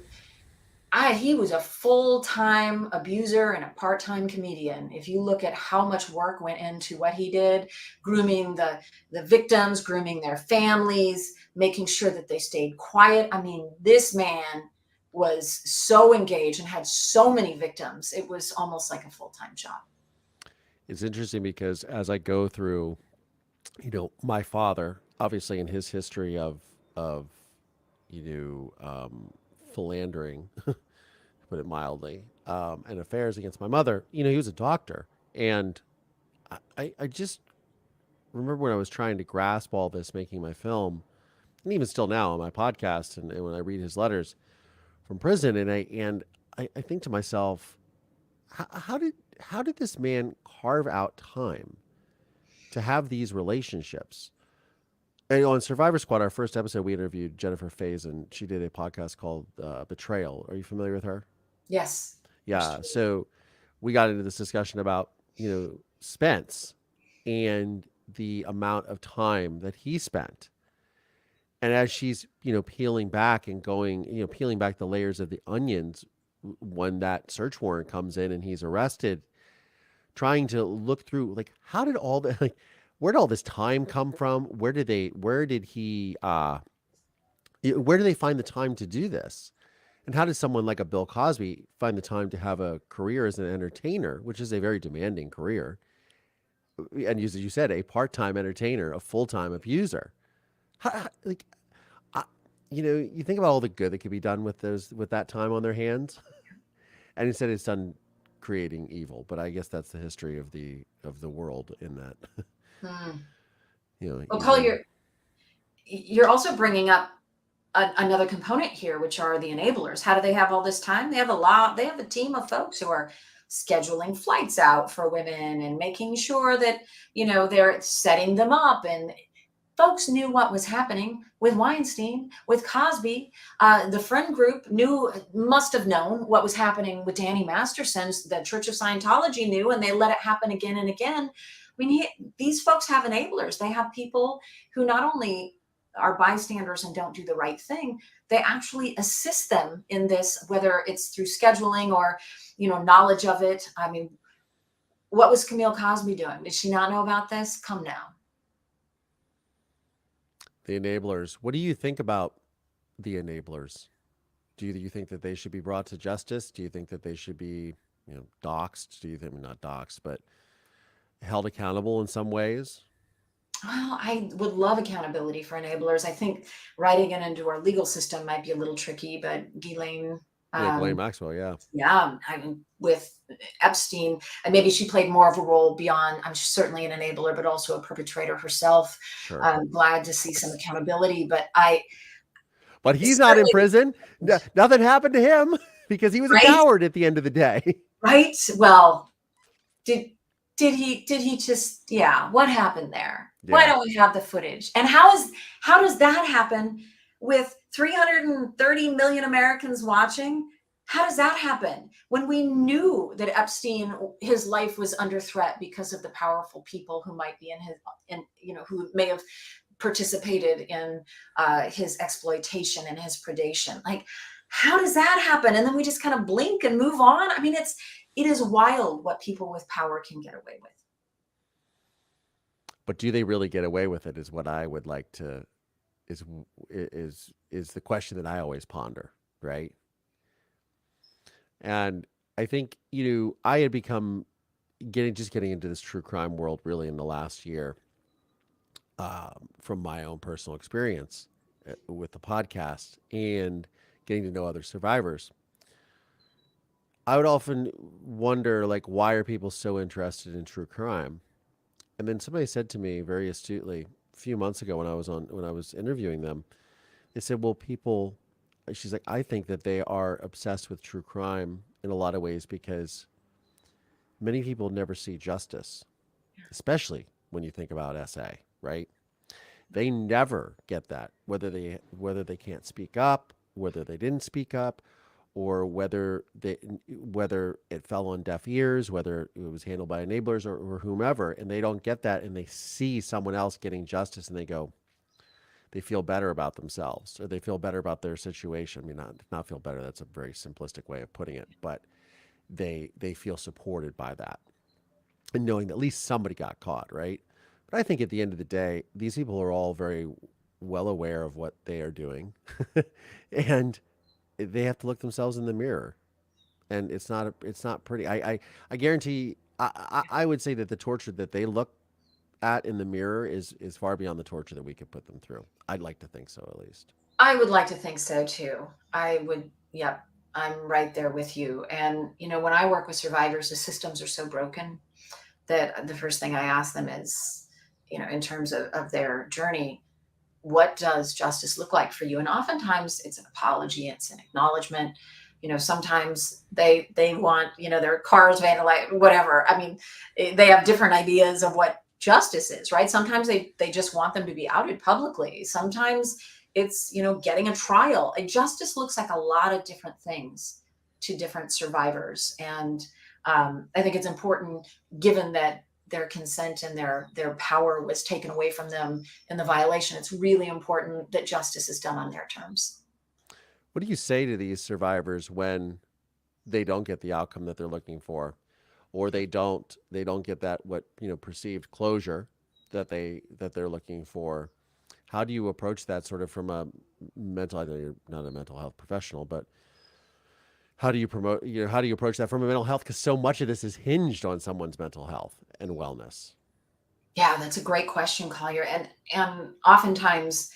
he was a full-time abuser and a part-time comedian. If you look at how much work went into what he did, grooming the victims, grooming their families, making sure that they stayed quiet. I mean, this man was so engaged and had so many victims. It was almost like a full-time job. It's interesting because as I go through, my father, obviously in his history of philandering, to put it mildly, and affairs against my mother, he was a doctor. And I just remember when I was trying to grasp all this, making my film, and even still now on my podcast, and when I read his letters from prison, and I think to myself, how did this man carve out time to have these relationships? And on Survivor Squad, our first episode, we interviewed Jennifer Faze, and she did a podcast called Betrayal. Are you familiar with her? Yes. Yeah. So we got into this discussion about, Spence and the amount of time that he spent. And as she's, peeling back and going, peeling back the layers of the onions, when that search warrant comes in and he's arrested, trying to look through, like, how did all the, like, where did all this time come from? Where did they find the time to do this? And how did someone like a Bill Cosby find the time to have a career as an entertainer, which is a very demanding career? And as you said, a part-time entertainer, a full-time abuser. You think about all the good that could be done with that time on their hands, and instead it's done creating evil. But I guess that's the history of the world in that. Well, Paul, you're also bringing up another component here, which are the enablers. How do they have all this time? They have a team of folks who are scheduling flights out for women and making sure that, they're setting them up. And folks knew what was happening with Weinstein, with Cosby. The friend group must have known what was happening with Danny Masterson. The Church of Scientology knew, and they let it happen again and again. I mean, these folks have enablers. They have people who not only are bystanders and don't do the right thing, they actually assist them in this, whether it's through scheduling or, knowledge of it. I mean, what was Camille Cosby doing? Did she not know about this? Come now. The enablers. What do you think about the enablers? Do you think that they should be brought to justice? Do you think that they should be, doxxed? Do you think, not doxxed, but held accountable in some ways? Well, I would love accountability for enablers. I think writing it into our legal system might be a little tricky, but Ghislaine, Ghislaine Maxwell, yeah. Yeah, I mean, with Epstein, and maybe she played more of a role beyond, I'm certainly an enabler, but also a perpetrator herself. Sure. I'm glad to see some accountability, but he's not in prison. Nothing happened to him because he was a coward at the end of the day. Right? Well, did he just, what happened there? Yeah. Why don't we have the footage? And how does that happen with 330 million Americans watching? How does that happen when we knew that Epstein, his life was under threat because of the powerful people who might be who may have participated in his exploitation and his predation? Like, how does that happen? And then we just kind of blink and move on. I mean, it is wild what people with power can get away with. But do they really get away with it is what I would like to, is the question that I always ponder, right? And I think, I had become getting into this true crime world really in the last year, from my own personal experience with the podcast and getting to know other survivors. I would often wonder, like, why are people so interested in true crime? And then somebody said to me very astutely a few months ago when I was interviewing them, they said, well, she's like, I think that they are obsessed with true crime in a lot of ways because many people never see justice, especially when you think about SA, right? They never get that, whether they can't speak up, whether they didn't speak up, or whether it fell on deaf ears, whether it was handled by enablers or whomever, and they don't get that, and they see someone else getting justice, and they feel better about themselves, or they feel better about their situation. I mean, not feel better, that's a very simplistic way of putting it, but they feel supported by that, and knowing that at least somebody got caught, right? But I think at the end of the day, these people are all very well aware of what they are doing, and they have to look themselves in the mirror, and it's not pretty. I guarantee. I would say that the torture that they look at in the mirror is far beyond the torture that we could put them through. I'd like to think so, at least. I would like to think so too. I would. Yep, I'm right there with you. And when I work with survivors, the systems are so broken that the first thing I ask them is, in terms of their journey, what does justice look like for you? And oftentimes it's an apology, it's an acknowledgement. Sometimes they want, their cars vandalized, whatever. I mean, they have different ideas of what justice is, right? Sometimes they just want them to be outed publicly. Sometimes it's, getting a trial. And justice looks like a lot of different things to different survivors. And I think it's important, given that their consent and their power was taken away from them in the violation, it's really important that justice is done on their terms. What do you say to these survivors when they don't get the outcome that they're looking for, or they don't get that perceived closure that they're looking for? How do you approach that sort of from a mental? I know you're not a mental health professional, but how do you approach that from a mental health? Because so much of this is hinged on someone's mental health and wellness. Yeah, that's a great question, Collier. And oftentimes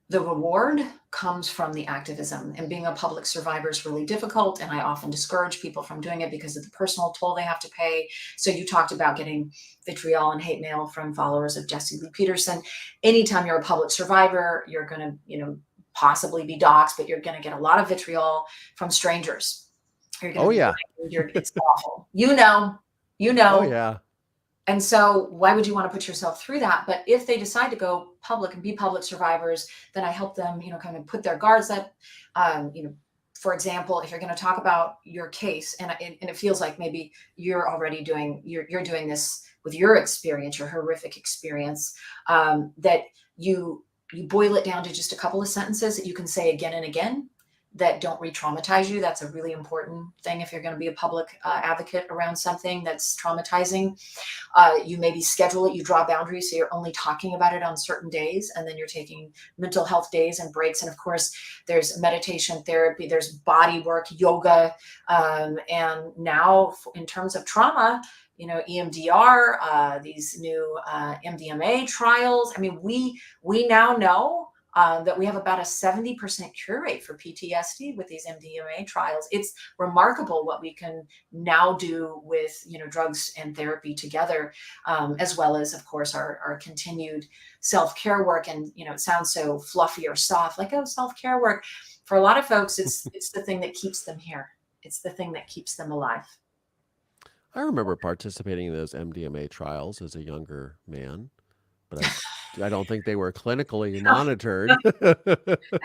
the reward comes from the activism, and being a public survivor is really difficult. And I often discourage people from doing it because of the personal toll they have to pay. So you talked about getting vitriol and hate mail from followers of Jesse Lee Peterson. Anytime you're a public survivor, you're going to, possibly be doxxed, but you're going to get a lot of vitriol from strangers. You're going to be it's awful. You know. Oh yeah. And so why would you want to put yourself through that? But if they decide to go public and be public survivors, then I help them, kind of put their guards up. For example, if you're going to talk about your case, and it feels like maybe you're already doing this with your experience, your horrific experience, that you boil it down to just a couple of sentences that you can say again and again that don't re-traumatize you. That's a really important thing if you're going to be a public advocate around something that's traumatizing. You maybe schedule it, you draw boundaries, so you're only talking about it on certain days, and then you're taking mental health days and breaks. And of course, there's meditation therapy, there's body work, yoga, and now in terms of trauma, EMDR, these new MDMA trials. I mean, we now know that we have about a 70% cure rate for PTSD with these MDMA trials. It's remarkable what we can now do with, drugs and therapy together, as well as, of course, our continued self-care work. And, it sounds so fluffy or soft, like, oh, self-care work. For a lot of folks, it's the thing that keeps them here. It's the thing that keeps them alive. I remember participating in those MDMA trials as a younger man, but I don't think they were clinically monitored. I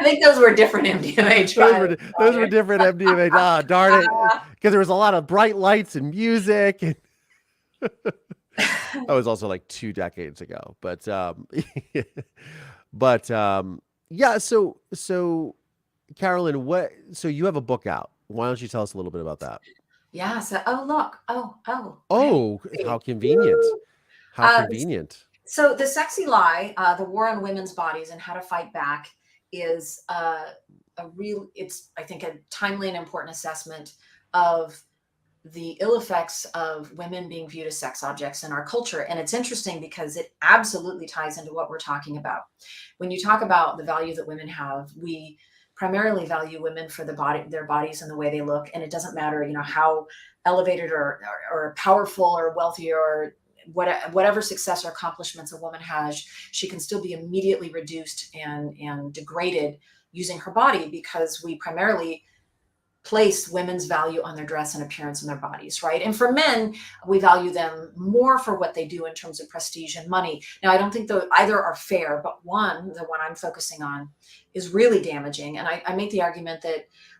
think those were different MDMA trials. Those were different MDMA. Ah, darn it. Because there was a lot of bright lights and music. And that was also like 2 decades ago. But yeah. So Carolyn, so you have a book out. Why don't you tell us a little bit about that? Yeah. So, look. Oh, how convenient. How convenient. So The Sexy Lie, The War on Women's Bodies and How to Fight Back is it's, I think, a timely and important assessment of the ill effects of women being viewed as sex objects in our culture. And it's interesting because it absolutely ties into what we're talking about. When you talk about the value that women have, we primarily value women for their bodies and the way they look. And it doesn't matter, how elevated or powerful or wealthy or whatever success or accomplishments a woman has, she can still be immediately reduced and degraded using her body, because we primarily place women's value on their dress and appearance and their bodies, right? And for men, we value them more for what they do in terms of prestige and money. Now, I don't think either are fair, but the one I'm focusing on, is really damaging. And I make the argument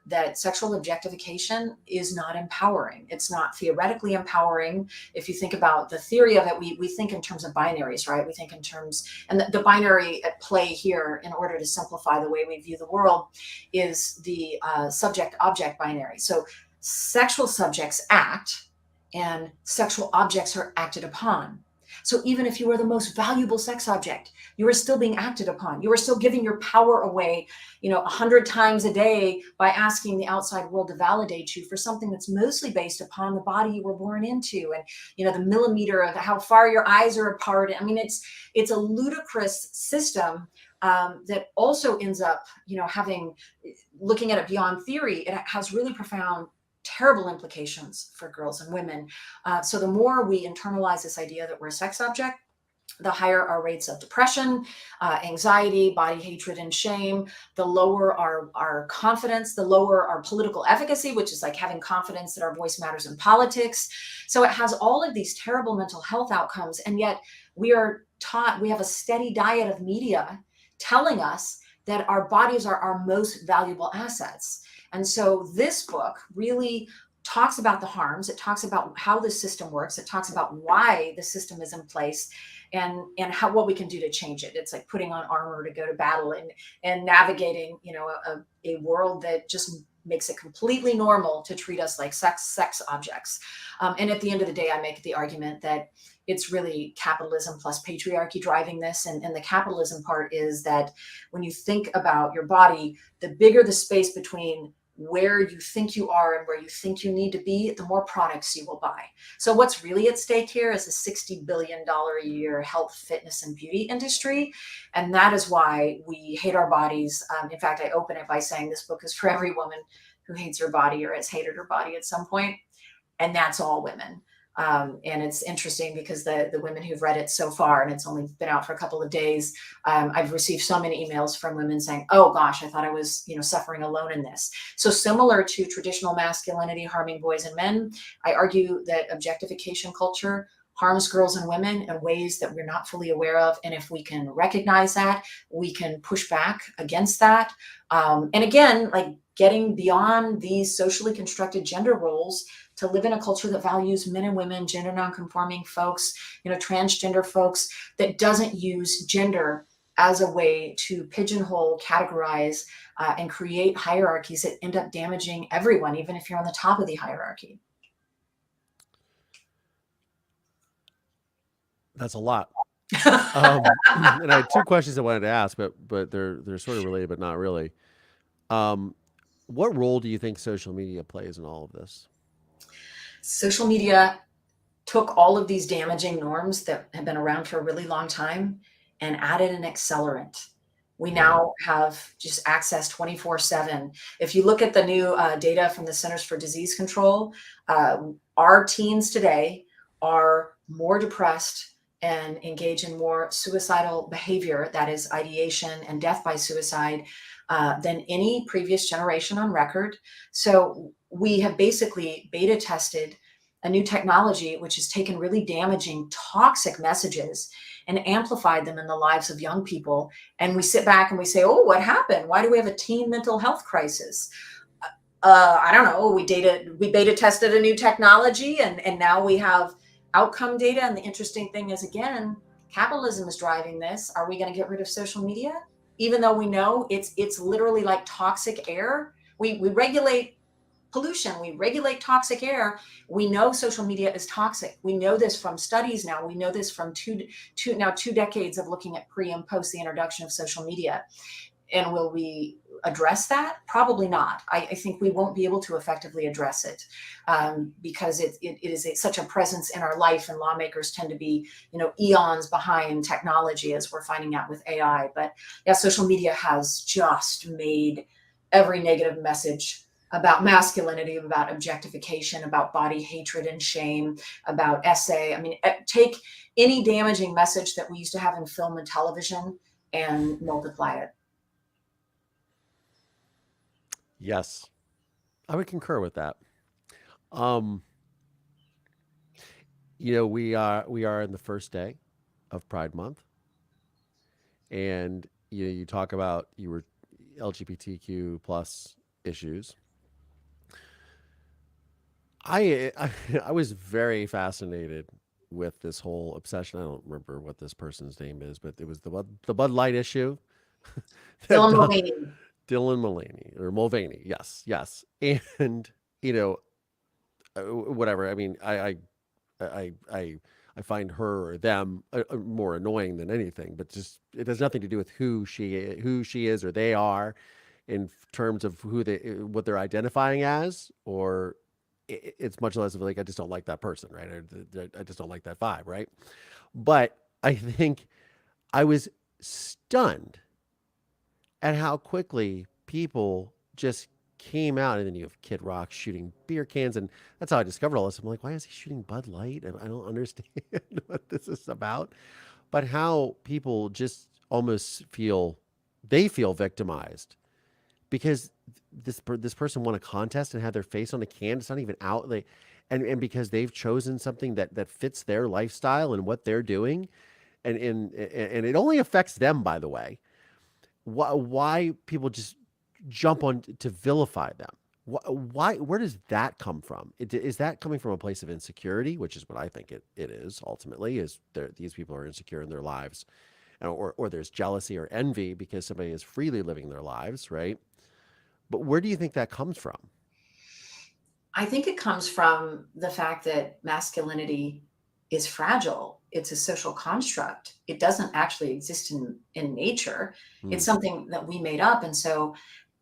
that sexual objectification is not empowering. It's not theoretically empowering. If you think about the theory of it, we think in terms of binaries, right? We think in terms, and the binary at play here, in order to simplify the way we view the world, is the subject-object binary. So sexual subjects act, and sexual objects are acted upon. So even if you were the most valuable sex object, you are still being acted upon. You are still giving your power away, 100 times a day by asking the outside world to validate you for something that's mostly based upon the body you were born into, and, the millimeter of how far your eyes are apart. I mean, it's a ludicrous system that also ends up, looking at it beyond theory, it has really profound, terrible implications for girls and women. So the more we internalize this idea that we're a sex object, the higher our rates of depression, anxiety, body hatred, and shame, the lower our confidence, the lower our political efficacy, which is like having confidence that our voice matters in politics. So it has all of these terrible mental health outcomes. And yet we are taught, we have a steady diet of media telling us that our bodies are our most valuable assets. And so this book really talks about the harms. It talks about how the system works. It talks about why the system is in place, and what we can do to change it. It's like putting on armor to go to battle and navigating, a world that just makes it completely normal to treat us like sex objects. And at the end of the day, I make the argument that it's really capitalism plus patriarchy driving this. And the capitalism part is that when you think about your body, the bigger the space between where you think you are and where you think you need to be, the more products you will buy. So what's really at stake here is a $60 billion a year health, fitness, and beauty industry. And that is why we hate our bodies. In fact, I open it by saying this book is for every woman who hates her body or has hated her body at some point. And that's all women. And it's interesting because the women who've read it so far, and it's only been out for a couple of days, I've received so many emails from women saying, oh gosh, I thought I was, suffering alone in this. So similar to traditional masculinity harming boys and men, I argue that objectification culture harms girls and women in ways that we're not fully aware of. And if we can recognize that, we can push back against that. And again, like getting beyond these socially constructed gender roles to live in a culture that values men and women, gender nonconforming folks, transgender folks, that doesn't use gender as a way to pigeonhole, categorize, and create hierarchies that end up damaging everyone, even if you're on the top of the hierarchy. That's a lot. And I had two questions I wanted to ask, but they're sort of related, but not really. What role do you think social media plays in all of this? Social media took all of these damaging norms that have been around for a really long time and added an accelerant. We now have just access 24/7. If you look at the new data from the Centers for Disease Control, our teens today are more depressed and engage in more suicidal behavior, that is ideation and death by suicide, than any previous generation on record. So we have basically beta tested a new technology which has taken really damaging, toxic messages and amplified them in the lives of young people. And we sit back and we say, oh, what happened? Why do we have a teen mental health crisis? I don't know. We beta tested a new technology and now we have outcome data. And the interesting thing is, again, capitalism is driving this. Are we going to get rid of social media? Even though we know it's literally like toxic air. We regulate pollution, we regulate toxic air. We know social media is toxic. We know this from studies now. We know this from two decades of looking at pre and post the introduction of social media. And will we address that? Probably not. I think we won't be able to effectively address it because it is such a presence in our life, and lawmakers tend to be, eons behind technology, as we're finding out with AI. But yeah, social media has just made every negative message about masculinity, about objectification, about body hatred and shame, about essay. I mean, take any damaging message that we used to have in film and television and multiply it. Yes, I would concur with that. We are in the first day of Pride Month, and you talk about your LGBTQ plus issues. I was very fascinated with this whole obsession. I don't remember what this person's name is, but it was the Bud Light issue. Dylan Mulvaney. Dylan Mulvaney. Yes. And whatever. I mean, I find her or them more annoying than anything. But just it has nothing to do with who she is or they are, in terms of what they're identifying as, or it's much less of like I just don't like that person, right? I just don't like that vibe, right? But I think I was stunned at how quickly people just came out. And then you have Kid Rock shooting beer cans, and that's how I discovered all this. I'm like, why is he shooting Bud Light? And I don't understand what this is about. But how people just almost feel victimized because this person won a contest and had their face on a can. It's not even out. And because they've chosen something that fits their lifestyle and what they're doing, and it only affects them, by the way. Why people just jump on to vilify them? Why? Where does that come from? Is that coming from a place of insecurity, which is what I think it is ultimately? Is these people are insecure in their lives, or there's jealousy or envy because somebody is freely living their lives, right? But where do you think that comes from? I think it comes from the fact that masculinity is fragile. It's a social construct. It doesn't actually exist in nature. It's something that we made up. And so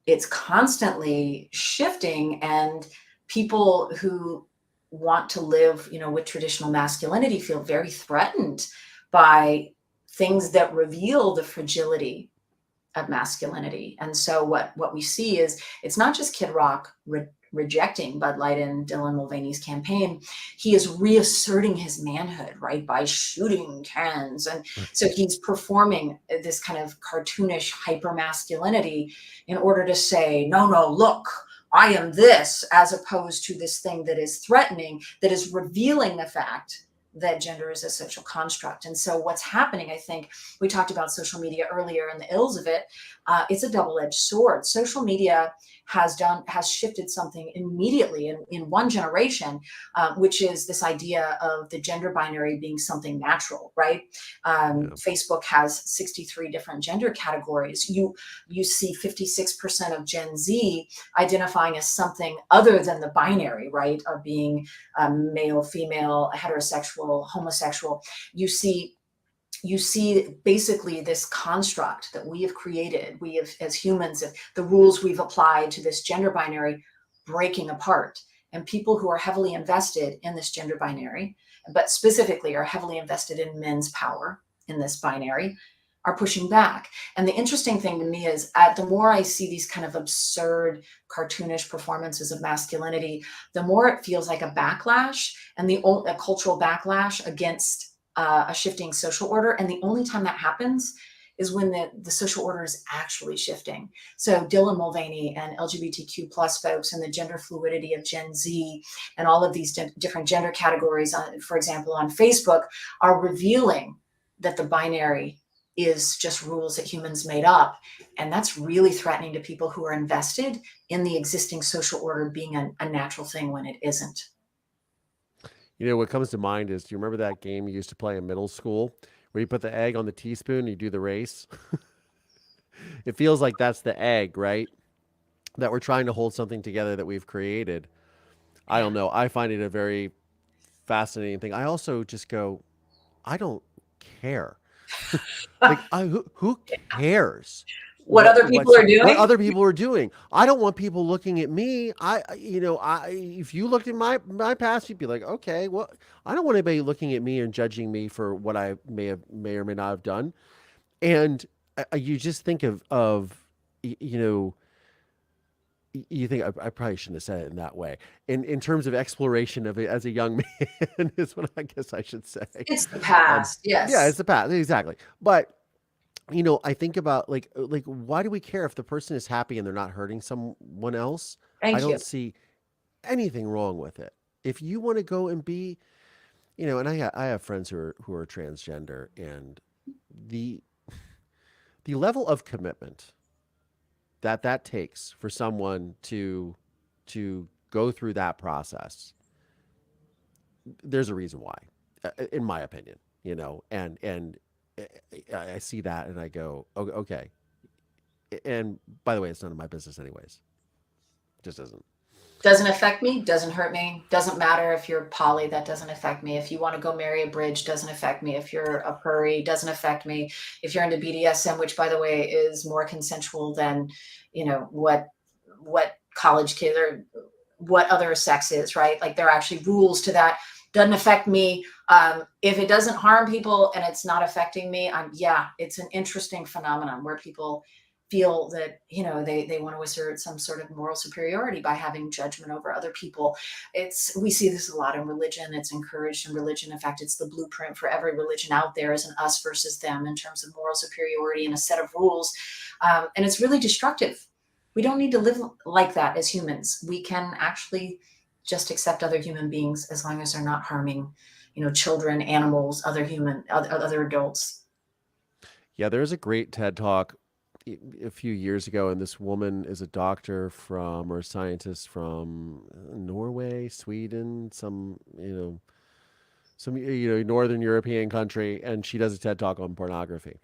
it's constantly shifting. And people who want to live, with traditional masculinity feel very threatened by things that reveal the fragility of masculinity. And so what we see is it's not just Kid Rock rejecting Bud Light and Dylan Mulvaney's campaign, he is reasserting his manhood, right, by shooting cans. And so he's performing this kind of cartoonish hypermasculinity in order to say, no, no, look, I am this, as opposed to this thing that is threatening, that is revealing the fact that gender is a social construct. And so what's happening, I think, we talked about social media earlier and the ills of it. It's a double-edged sword. Social media has shifted something immediately in one generation, which is this idea of the gender binary being something natural, right? Facebook has 63 different gender categories. You see 56% of Gen Z identifying as something other than the binary, right? Of being male, female, heterosexual, homosexual. You see basically this construct that we have created, we have as humans, the rules we've applied to this gender binary breaking apart. And people who are heavily invested in this gender binary, but specifically are heavily invested in men's power in this binary, are pushing back. And the interesting thing to me is the more I see these kind of absurd, cartoonish performances of masculinity, the more it feels like a backlash, and a cultural backlash against a shifting social order. And the only time that happens is when the social order is actually shifting. So Dylan Mulvaney and LGBTQ plus folks and the gender fluidity of Gen Z and all of these different gender categories, for example, on Facebook, are revealing that the binary is just rules that humans made up. And that's really threatening to people who are invested in the existing social order being a natural thing when it isn't. You know, what comes to mind is, do you remember that game you used to play in middle school where you put the egg on the teaspoon and you do the race? It feels like that's the egg, right? That we're trying to hold something together that we've created. I don't know. I find it a very fascinating thing. I also just go, I don't care. Like, who cares What other people are doing? what other people are doing? I don't want people looking at me. If you looked at my past, you'd be like, okay, well, I don't want anybody looking at me and judging me for what I may or may not have done. And you just think you think I probably shouldn't have said it in that way. In terms of exploration of it as a young man is what I guess I should say. It's the past, yes. Yeah, it's the past, exactly. But I think about like why do we care if the person is happy and they're not hurting someone else? Thank I you. don't see anything wrong with it. If you want to go and be, and I have friends who are transgender, and the level of commitment that takes for someone to go through that process, there's a reason why, in my opinion, and I see that and I go, okay. And by the way, it's none of my business anyways. It just isn't. Doesn't affect me, doesn't hurt me, doesn't matter if you're poly, that doesn't affect me. If you want to go marry a bridge, doesn't affect me. If you're a furry, doesn't affect me. If you're into BDSM, which by the way is more consensual than, what college kids or what other sex is, right? Like there are actually rules to that. Doesn't affect me. If it doesn't harm people and it's not affecting me, it's an interesting phenomenon where people feel that they want to assert some sort of moral superiority by having judgment over other people. We see this a lot in religion. It's encouraged in religion. In fact, it's the blueprint for every religion out there, is an us versus them in terms of moral superiority and a set of rules, and it's really destructive. We don't need to live like that as humans. We can actually just accept other human beings as long as they're not harming children, animals, other adults. Yeah, there's a great TED talk a few years ago, and this woman is a doctor or a scientist from Norway, Sweden, some northern European country, and she does a TED talk on pornography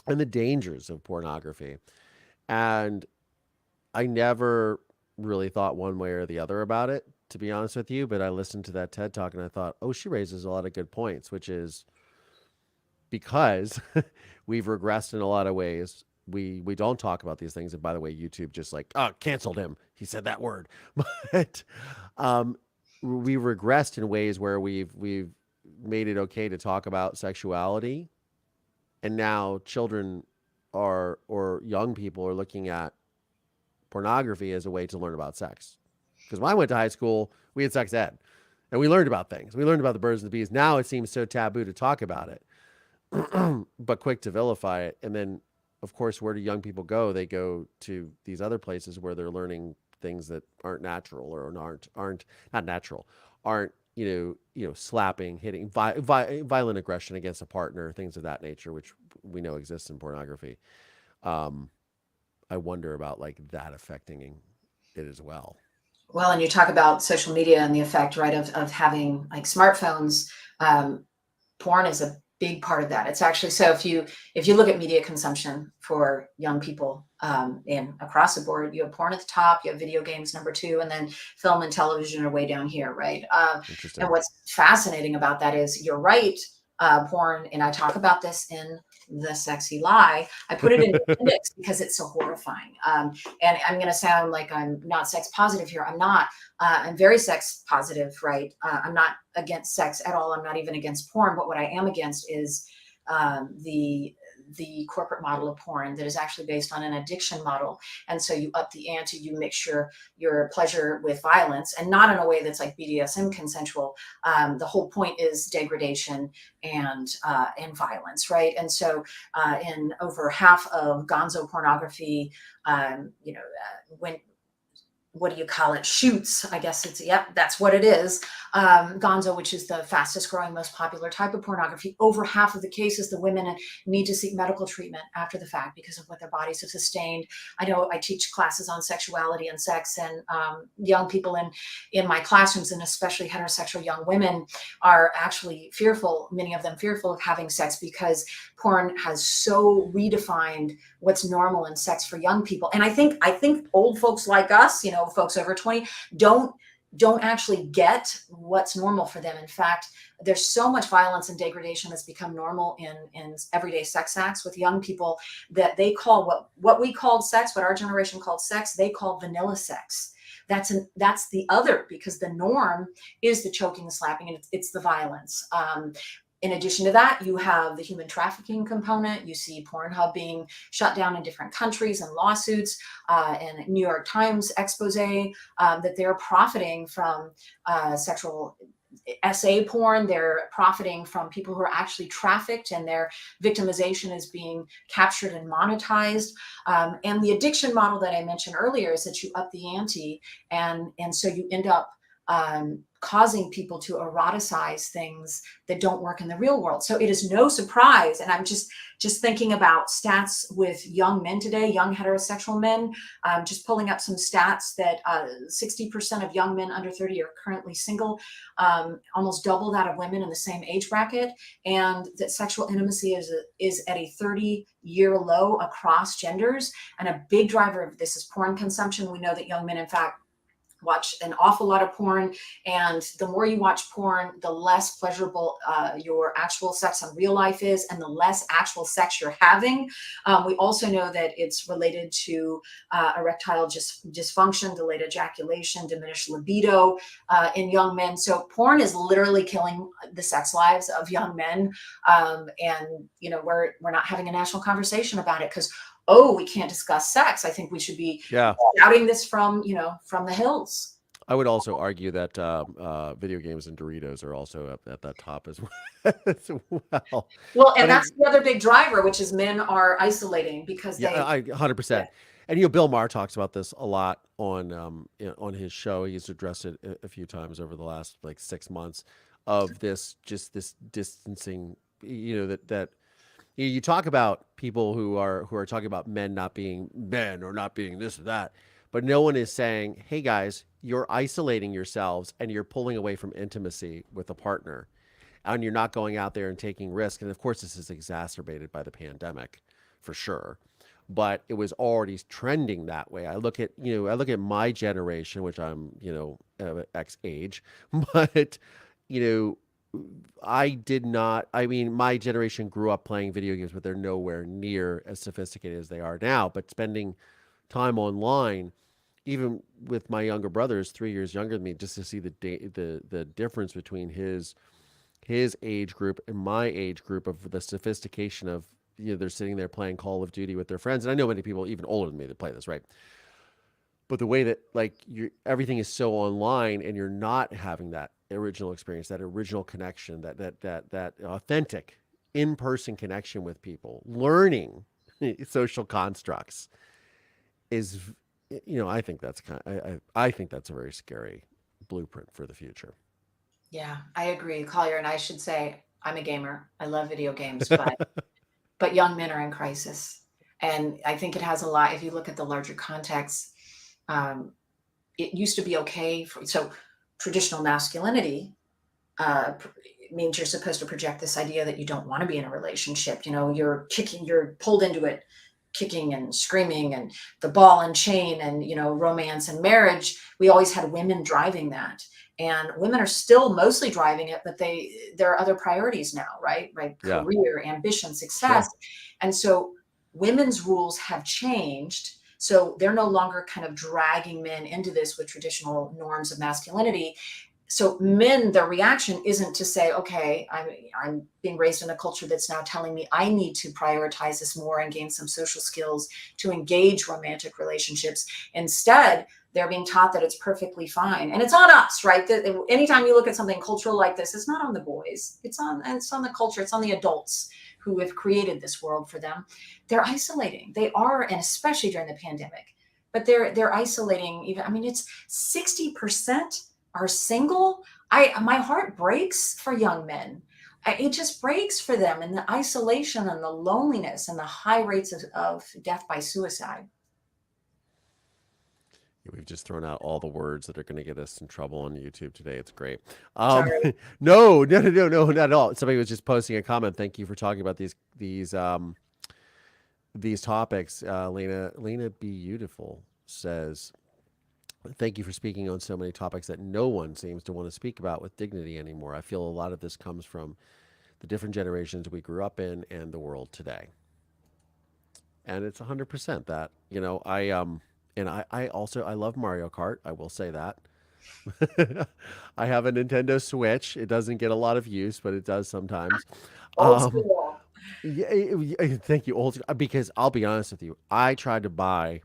and the dangers of pornography. And I never really thought one way or the other about it, to be honest with you, but I listened to that TED talk and I thought, oh, she raises a lot of good points, which is because we've regressed in a lot of ways. We don't talk about these things. And by the way, YouTube just canceled him. He said that word. But we regressed in ways where we've made it okay to talk about sexuality. And now children or young people are looking at pornography as a way to learn about sex. Because when I went to high school, we had sex ed and we learned about things. We learned about the birds and the bees. Now it seems so taboo to talk about it, but quick to vilify it. And then, of course, where do young people go? They go to these other places where they're learning things that aren't natural or aren't not natural, aren't slapping, hitting, violent aggression against a partner, things of that nature, which we know exists in pornography. Um, I wonder about like that affecting it as well. Well, and you talk about social media and the effect, right, of having like smartphones. Porn is a big part of that. It's actually, so if you look at media consumption for young people in across the board, you have porn at the top, you have video games number 2, and then film and television are way down here, right? And what's fascinating about that is, you're right, porn, and I talk about this in The Sexy Lie. I put it in the appendix because it's so horrifying. And I'm going to sound like I'm not sex positive here. I'm not. I'm very sex positive, right? I'm not against sex at all. I'm not even against porn. But what I am against is the corporate model of porn that is actually based on an addiction model. And so you up the ante, you mix your pleasure with violence, and not in a way that's like BDSM consensual. The whole point is degradation and violence, right? And so in over half of gonzo pornography, when what do you call it? Shoots, I guess it's, yep, that's what it is. Gonzo, which is the fastest growing, most popular type of pornography. Over half of the cases, the women need to seek medical treatment after the fact because of what their bodies have sustained. I know I teach classes on sexuality and sex, and young people in my classrooms, and especially heterosexual young women, are actually fearful, many of them fearful of having sex, because porn has so redefined what's normal in sex for young people. And I think old folks like us, folks over 20, don't actually get what's normal for them. In fact, there's so much violence and degradation that's become normal in everyday sex acts with young people that they call what we called sex, what our generation called sex, they call vanilla sex. That's the other, because the norm is the choking, the slapping, and it's the violence. In addition to that, you have the human trafficking component. You see Pornhub being shut down in different countries and lawsuits, and New York Times expose that they're profiting from sexual SA porn. They're profiting from people who are actually trafficked, and their victimization is being captured and monetized. And the addiction model that I mentioned earlier is that you up the ante, and so you end up causing people to eroticize things that don't work in the real world. So it is no surprise, and I'm just thinking about stats with young men today, young heterosexual men, just pulling up some stats that 60% of young men under 30 are currently single, almost double that of women in the same age bracket, and that sexual intimacy is at a 30-year low across genders. And a big driver of this is porn consumption. We know that young men, in fact, watch an awful lot of porn, and the more you watch porn, the less pleasurable your actual sex in real life is, and the less actual sex you're having. We also know that it's related to erectile dysfunction, delayed ejaculation, diminished libido in young men. So porn is literally killing the sex lives of young men, and we're not having a national conversation about it because, we can't discuss sex. I think we should be shouting this from the hills. I would also argue that video games and Doritos are also at that top as well. Well, and that's the other big driver, which is men are isolating because they. 100%. And Bill Maher talks about this a lot on his show. He's addressed it a few times over the last 6 months of this distancing. That you talk about people who are talking about men not being men or not being this or that, but no one is saying, hey guys, you're isolating yourselves and you're pulling away from intimacy with a partner, and you're not going out there and taking risks. And of course, this is exacerbated by the pandemic for sure, but it was already trending that way. I look at my generation, which I'm, X age, but my generation grew up playing video games, but they're nowhere near as sophisticated as they are now. But spending time online, even with my younger brothers, 3 years younger than me, just to see the difference between his age group and my age group of the sophistication of, they're sitting there playing Call of Duty with their friends. And I know many people even older than me that play this, right? But the way that like everything is so online and you're not having that original experience, that original connection, that authentic in-person connection with people, learning social constructs is, I think that's I think that's a very scary blueprint for the future. Yeah, I agree, Collier. And I should say, I'm a gamer. I love video games, but young men are in crisis. And I think it has a lot, if you look at the larger context, um, it used to be okay so traditional masculinity means you're supposed to project this idea that you don't want to be in a relationship. You're pulled into it, kicking and screaming, and the ball and chain, and romance and marriage. We always had women driving that, and women are still mostly driving it, but there are other priorities now, right? Right, Yeah, career, ambition, success, sure. and so women's rules have changed. So they're no longer kind of dragging men into this with traditional norms of masculinity. So men, their reaction isn't to say, okay, I'm being raised in a culture that's now telling me I need to prioritize this more and gain some social skills to engage romantic relationships. Instead, they're being taught that it's perfectly fine, and it's on us, right? Anytime you look at something cultural like this, it's not on the boys, it's on the culture, it's on the adults who have created this world for them. They're isolating. They are, and especially during the pandemic, but they're isolating. Even, I mean, it's 60% are single. My heart breaks for young men. It just breaks for them, and the isolation and the loneliness and the high rates of death by suicide. We've just thrown out all the words that are going to get us in trouble on YouTube today. It's great. Sorry. No, not at all. Somebody was just posting a comment. Thank you for talking about these topics. Lena Beautiful says, thank you for speaking on so many topics that no one seems to want to speak about with dignity anymore. I feel a lot of this comes from the different generations we grew up in and the world today. And it's 100% that, and I also I love Mario Kart. I will say that. I have a Nintendo Switch. It doesn't get a lot of use, but it does sometimes. Old Um, school. yeah, thank you, old. Because I'll be honest with you, I tried to buy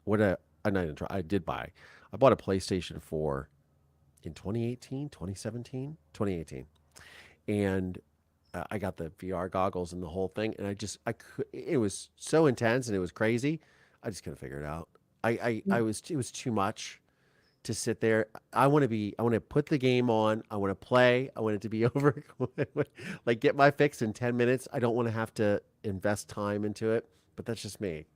what a I didn't try. I did buy. I bought a PlayStation 4 in 2018, 2017, 2018, and I got the VR goggles and the whole thing, and I could. It was so intense and it was crazy. I just couldn't figure it out. I was it was too much to sit there. I want to put the game on. I want to play. I want it to be over. Like get my fix in 10 minutes. I don't want to have to invest time into it, but that's just me.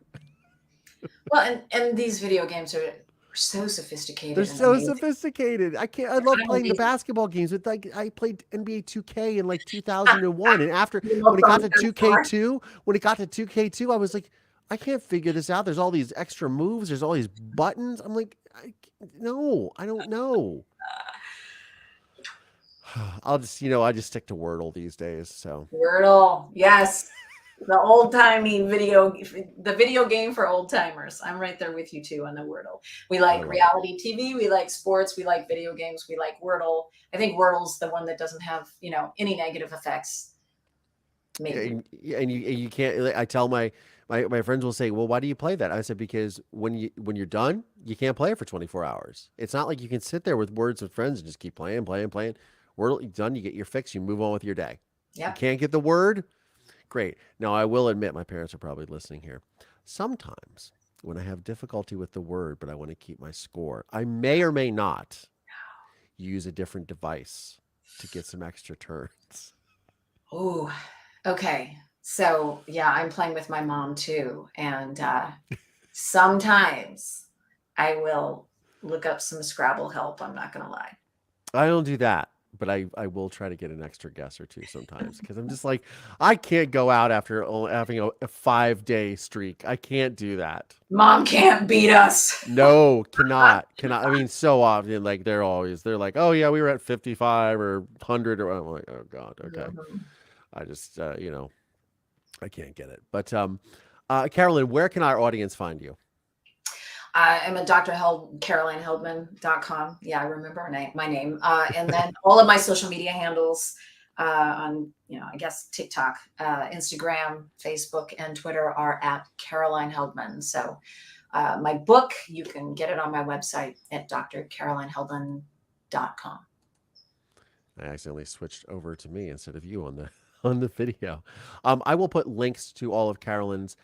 Well, and these video games are so They're sophisticated and so amazing. sophisticated. I They're love not playing the amazing. basketball games with like I played NBA 2K in like 2001 and after You when know, it got from to afar. 2K2, I was like I can't figure this out. There's all these extra moves, there's all these buttons. I'm like no, I don't know. I just stick to Wordle these days. So, Wordle, yes. The old timey the video game for old timers. I'm right there with you too on the Wordle. We I like love it. reality TV, we like sports, we like video games, we like Wordle. I think Wordle's the one that doesn't have, any negative effects, Yeah, maybe. and you can't. Like, I tell my friends will say, "Well, why do you play that?" I said, "Because when you're done, you can't play it for 24 hours. It's not like you can sit there with words with friends and just keep playing, playing, playing. Wordle, you're done, you get your fix, you move on with your day. You Yep. can't get the word, great. Now, I will admit, my parents are probably listening here. Sometimes when I have difficulty with the word, but I want to keep my score, I may or may not use a different device to get some extra turns. Oh, okay. So yeah, I'm playing with my mom too. And sometimes I will look up some Scrabble help. I'm not gonna lie. I don't do that, but I will try to get an extra guess or two sometimes because I'm just like I can't go out after having a 5 day streak. I can't do that. Mom can't beat us. No, cannot. I mean, so often like they're like, oh yeah, we were at 55 or 100 or I'm like, oh god, okay. Mhm. I just I can't get it. But Carolyn, where can our audience find you? I'm a CarolineHeldman.com. Yeah, I remember my name. And then all of my social media handles on, I guess TikTok, Instagram, Facebook, and Twitter are at Caroline Heldman. So My book, you can get it on my website at drcarolineheldman.com. I accidentally switched over to me instead of you on the on the video. I will put links to all of Carolyn's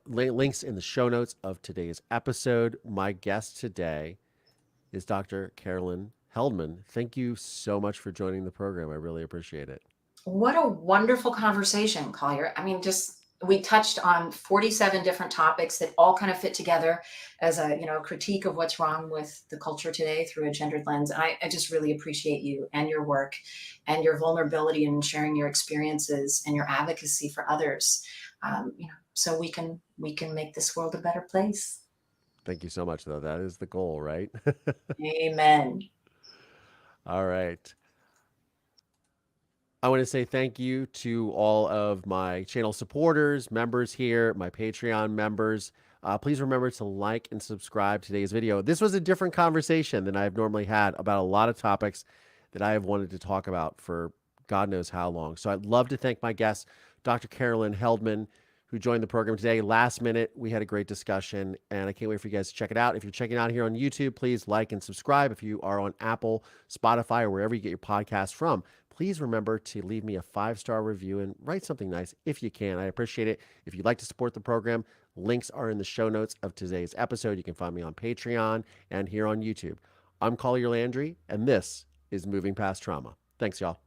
links in the show notes of today's episode. My guest today is Dr. Caroline Heldman. Thank you so much for joining the program. I really appreciate it. What a wonderful conversation, Collier. I mean, just we touched on 47 different topics that all kind of fit together as a critique of what's wrong with the culture today through a gendered lens. And I just really appreciate you and your work and your vulnerability in sharing your experiences and your advocacy for others. So we can make this world a better place. Thank you so much, though. That is the goal, right? Amen. All right. I want to say thank you to all of my channel supporters, members here, my Patreon members. Please remember to like and subscribe to today's video. This was a different conversation than I've normally had about a lot of topics that I have wanted to talk about for God knows how long. So I'd love to thank my guest, Dr. Caroline Heldman, who joined the program today. Last minute, we had a great discussion, and I can't wait for you guys to check it out. If you're checking out here on YouTube, please like and subscribe. If you are on Apple, Spotify, or wherever you get your podcasts from, please remember to leave me a 5-star review and write something nice if you can. I appreciate it. If you'd like to support the program, links are in the show notes of today's episode. You can find me on Patreon and here on YouTube. I'm Collier Landry, and this is Moving Past Trauma. Thanks, y'all.